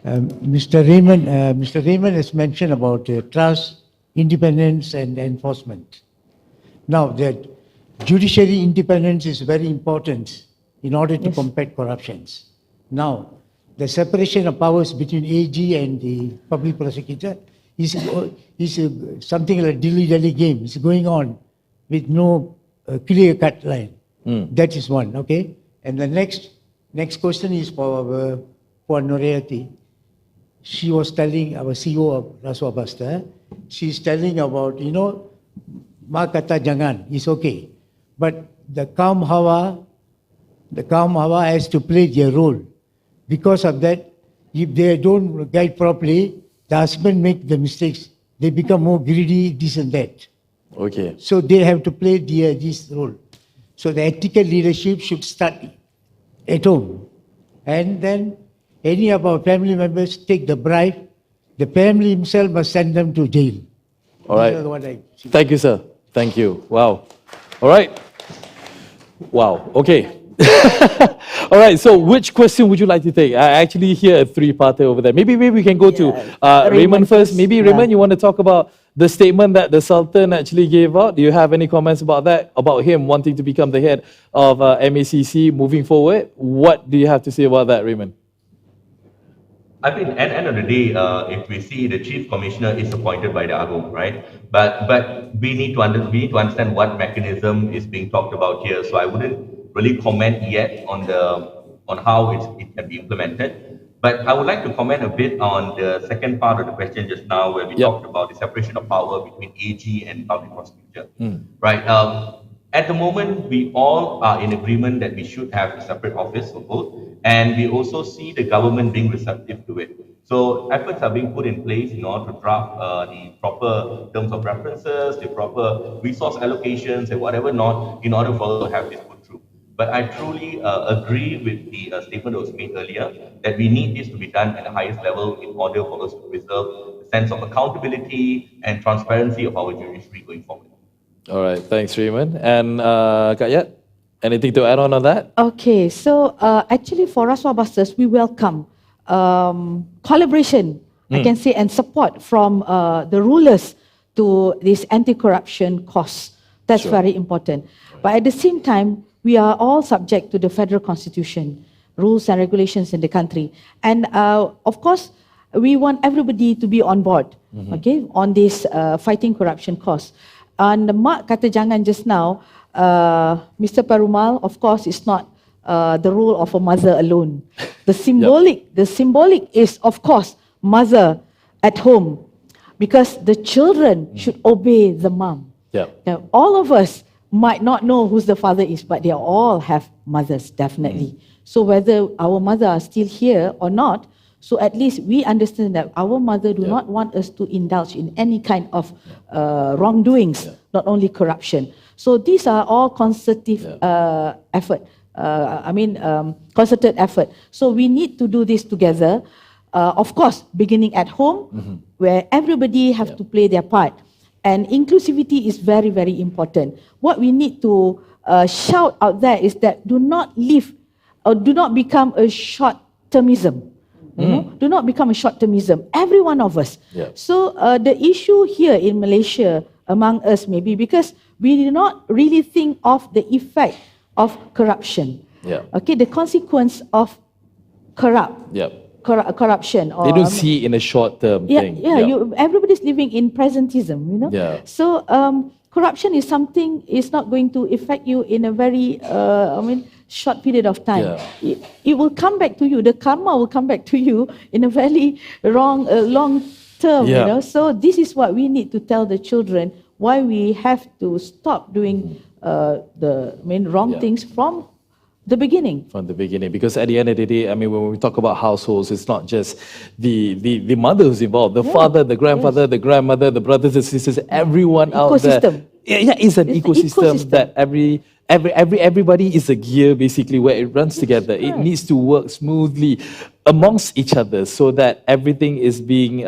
Mr. Raymond has mentioned about trust, independence and enforcement. Now, that judiciary independence is very important in order to combat corruptions. Now, the separation of powers between AG and the public prosecutor is something like a dilly-dally game. It's going on with no clear-cut line. That is one, okay? And the next question is for Norayati. She was telling our CEO of Rasuah Buster, she's telling about, Ma kata jangan, is okay. But the Kaum Hawa has to play their role. Because of that, if they don't guide properly, the husband make the mistakes. They become more greedy, this and that. Okay. So they have to play this role. So the ethical leadership should start at home. And then any of our family members take the bribe, the family himself must send them to jail. All right. Thank you, sir. Thank you. Wow. All right. Wow. Okay. All right. So, which question would you like to take? I actually hear a three-parter over there. Maybe we can go to Raymond first. Maybe Raymond, you want to talk about the statement that the Sultan actually gave out? Do you have any comments about that? About him wanting to become the head of MACC moving forward? What do you have to say about that, Raymond? I mean, at the end of the day, if we see the chief commissioner is appointed by the Agong, right? But we need to understand what mechanism is being talked about here. So I wouldn't really comment yet on how it can be implemented. But I would like to comment a bit on the second part of the question just now, where we talked about the separation of power between AG and public prosecutor, right? At the moment, we all are in agreement that we should have a separate office for both, and we also see the government being receptive to it. So efforts are being put in place in order to draft the proper terms of references, the proper resource allocations, and whatever not, in order for us to have this put through. But I truly agree with the statement that was made earlier that we need this to be done at the highest level in order for us to preserve the sense of accountability and transparency of our judiciary going forward. All right, thanks, Raymond. And Kak Yat, anything to add on that? Okay, so actually for Rasuah Busters, we welcome collaboration, I can say, and support from the rulers to this anti-corruption cause. That's very important. But at the same time, we are all subject to the federal constitution, rules and regulations in the country. And of course, we want everybody to be on board, okay, on this fighting corruption cause. And Mak kata jangan just now, Mr. Perumal, of course, is not the role of a mother alone. The symbolic is, of course, mother at home, because the children should obey the mom. Now, all of us might not know who the father is, but they all have mothers, definitely. So whether our mother are still here or not, so at least we understand that our mother do not want us to indulge in any kind of wrongdoings, not only corruption. So these are all concerted effort. Concerted effort. So we need to do this together. Of course, beginning at home, where everybody have to play their part. And inclusivity is very, very important. What we need to shout out there is that do not live or do not become a short-termism. You know? Do not become a short-termism. Every one of us. So the issue here in Malaysia among us maybe because we do not really think of the effect of corruption. Okay, the consequence of corruption. Or, they don't see it in a short-term thing. Everybody's living in presentism, you know. So corruption is something is not going to affect you in a very, short period of time. It will come back to you. The karma will come back to you in a very long term. You know. So this is what we need to tell the children why we have to stop doing wrong things from the beginning. From the beginning, because at the end of the day, when we talk about households, it's not just the mother who's involved, the father, the grandfather, the grandmother, the brothers and sisters, everyone out there. It's an ecosystem that everybody is a gear basically where it runs together. It needs to work smoothly amongst each other so that everything is being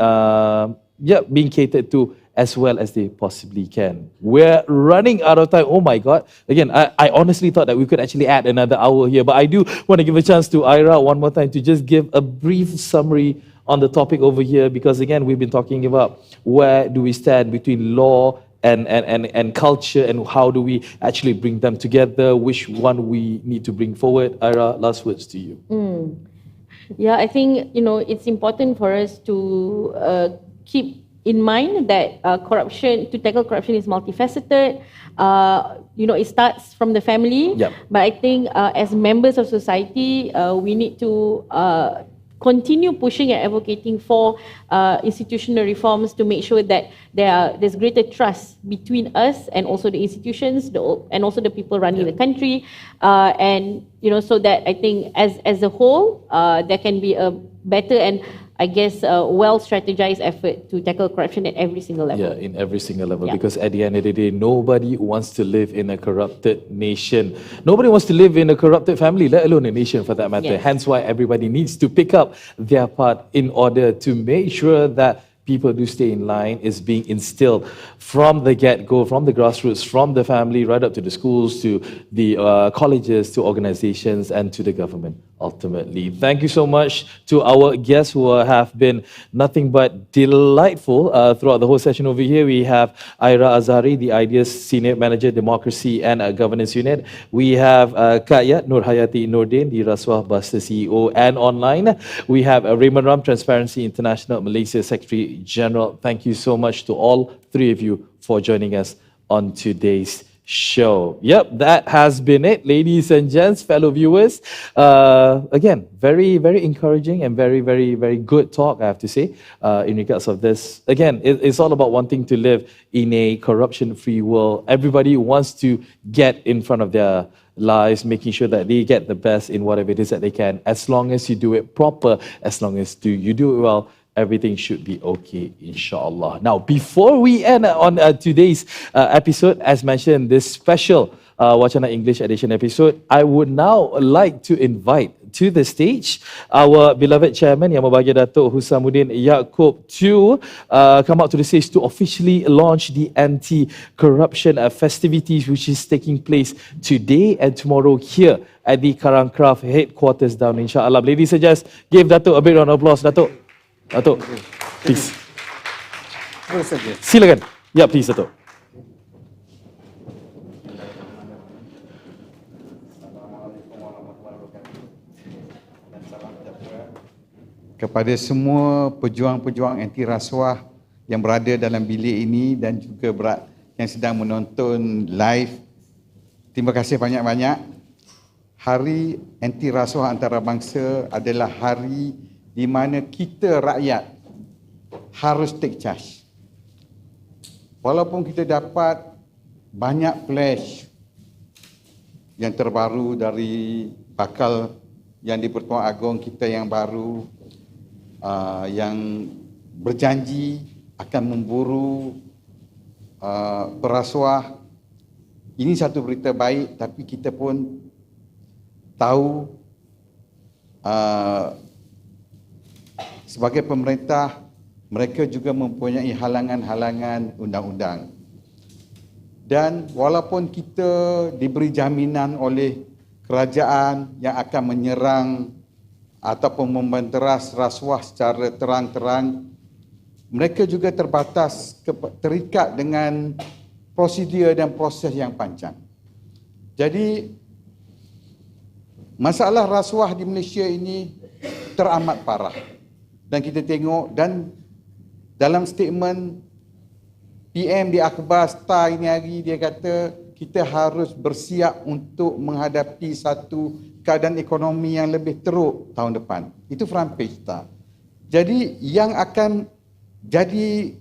catered to as well as they possibly can. We're running out of time. Oh my God. Again, I honestly thought that we could actually add another hour here, but I do want to give a chance to Ira one more time to just give a brief summary on the topic over here, because again, we've been talking about where do we stand between law and culture, and how do we actually bring them together, which one we need to bring forward. Ira, last words to you. Yeah, I think, it's important for us to keep in mind that to tackle corruption is multifaceted. It starts from the family, but I think as members of society, we need to continue pushing and advocating for institutional reforms to make sure that there's greater trust between us and also the institutions and also the people running the country, so that I think as a whole there can be a better and well-strategized effort to tackle corruption at every single level. Yeah, in every single level. Because at the end of the day, nobody wants to live in a corrupted nation. Nobody wants to live in a corrupted family, let alone a nation for that matter. Hence why everybody needs to pick up their part in order to make sure that people do stay in line, is being instilled from the get-go, from the grassroots, from the family, right up to the schools, to the colleges, to organizations, and to the government. ultimately. Thank you so much to our guests who have been nothing but delightful throughout the whole session over here. We have Ira Azari, the IDEAS Senior Manager, Democracy and Governance Unit. We have Kayat Nur Hayati Nordin, the Rasuah Buster CEO and online. We have Raymond Ram, Transparency International Malaysia Secretary General. Thank you so much to all three of you for joining us on today's show. Yep, that has been it, ladies and gents, fellow viewers. Again, very, very encouraging and very, very, very good talk, I have to say, in regards of this. Again, it's all about wanting to live in a corruption-free world. Everybody wants to get in front of their lives, making sure that they get the best in whatever it is that they can. As long as you do it proper, as long as you do it well, everything should be okay, inshallah. Now, before we end on today's episode, as mentioned, this special Wacana English edition episode, I would now like to invite to the stage our beloved chairman, Yang Berbahagia Datuk Husamuddin Yaakob, to come out to the stage to officially launch the anti-corruption festivities, which is taking place today and tomorrow here at the Karangcraft headquarters down, inshallah. Ladies and gents, give Datuk a big round of applause. Datuk, please. Silakan. Ya, please, Datuk. Kepada semua pejuang-pejuang anti rasuah yang berada dalam bilik ini dan juga yang sedang menonton live, terima kasih banyak-banyak. Hari anti rasuah antarabangsa adalah hari di mana kita rakyat harus take charge. Walaupun kita dapat banyak flash yang terbaru dari bakal yang di-Pertuan Agong kita yang baru, yang berjanji akan memburu perasuah. Ini satu berita baik, tapi kita pun tahu sebagai pemerintah, mereka juga mempunyai halangan-halangan undang-undang. Dan walaupun kita diberi jaminan oleh kerajaan yang akan menyerang ataupun membenteras rasuah secara terang-terang, mereka juga terikat dengan prosedur dan proses yang panjang. Jadi, masalah rasuah di Malaysia ini teramat parah. Dan kita tengok, dan dalam statement PM di akhbar Star ini hari, dia kata kita harus bersiap untuk menghadapi satu keadaan ekonomi yang lebih teruk tahun depan. Itu front page Star. Jadi yang akan jadi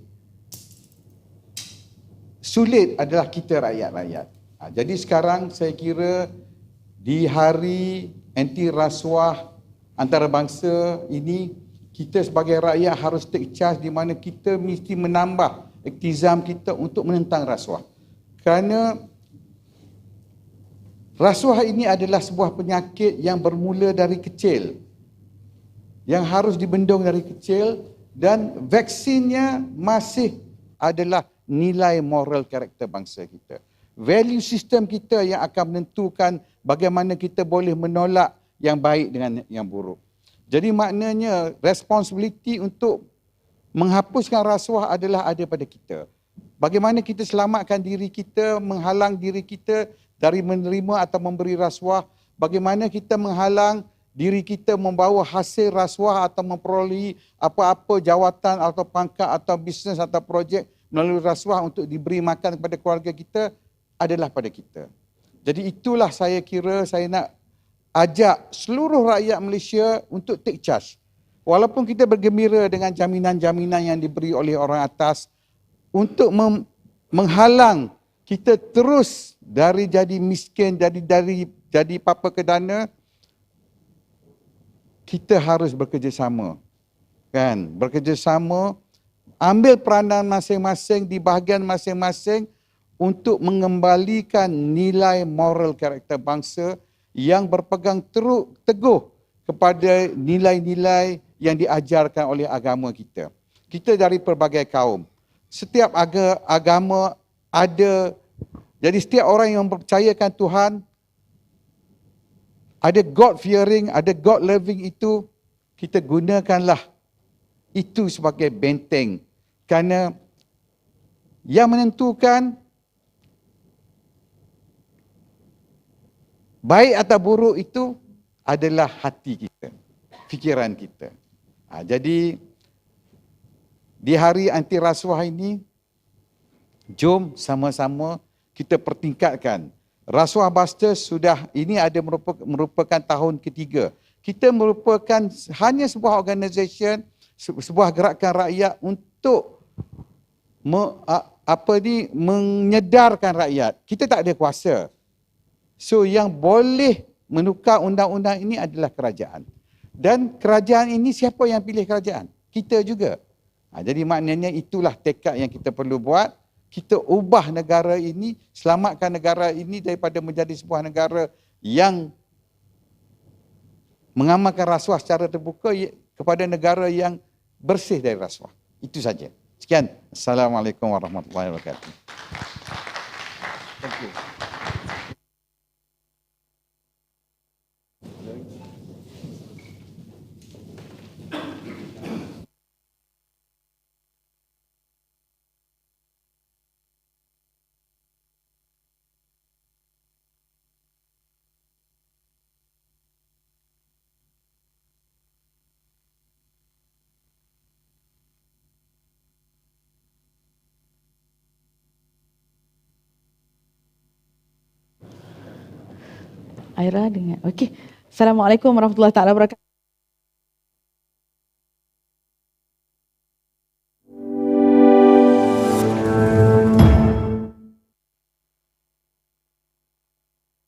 sulit adalah kita rakyat-rakyat. Jadi sekarang saya kira di hari anti rasuah antarabangsa ini, kita sebagai rakyat harus take charge di mana kita mesti menambah aktivizam kita untuk menentang rasuah. Kerana rasuah ini adalah sebuah penyakit yang bermula dari kecil, yang harus dibendung dari kecil, dan vaksinnya masih adalah nilai moral karakter bangsa kita. Value system kita yang akan menentukan bagaimana kita boleh menolak yang baik dengan yang buruk. Jadi maknanya responsibility untuk menghapuskan rasuah adalah ada pada kita. Bagaimana kita selamatkan diri kita, menghalang diri kita dari menerima atau memberi rasuah. Bagaimana kita menghalang diri kita membawa hasil rasuah atau memperolehi apa-apa jawatan atau pangkat atau bisnes atau projek melalui rasuah untuk diberi makan kepada keluarga kita, adalah pada kita. Jadi itulah saya kira saya nak ajak seluruh rakyat Malaysia untuk take charge. Walaupun kita bergembira dengan jaminan-jaminan yang diberi oleh orang atas untuk menghalang kita terus dari jadi miskin, jadi papa kedana, kita harus bekerjasama. Kan? Bekerjasama, ambil peranan masing-masing di bahagian masing-masing untuk mengembalikan nilai moral karakter bangsa yang berpegang teguh kepada nilai-nilai yang diajarkan oleh agama kita. Kita dari pelbagai kaum. Setiap agama ada, jadi setiap orang yang mempercayakan Tuhan ada God fearing, ada God loving itu, kita gunakanlah itu sebagai benteng. Kerana yang menentukan baik atau buruk itu adalah hati kita, fikiran kita. Jadi di hari anti rasuah ini, jom sama-sama kita pertingkatkan. Rasuah Busters sudah, ini ada merupakan tahun ketiga. Kita merupakan hanya sebuah organisasi, sebuah gerakan rakyat untuk menyedarkan rakyat. Kita tak ada kuasa. So yang boleh menukar undang-undang ini adalah kerajaan. Dan kerajaan ini siapa yang pilih kerajaan? Kita juga. Jadi maknanya itulah tekad yang kita perlu buat. Kita ubah negara ini, selamatkan negara ini daripada menjadi sebuah negara yang mengamalkan rasuah secara terbuka kepada negara yang bersih dari rasuah. Itu saja. Sekian. Assalamualaikum warahmatullahi wabarakatuh. Thank you. Aira dengan. Okey. Assalamualaikum warahmatullahi taala wabarakatuh.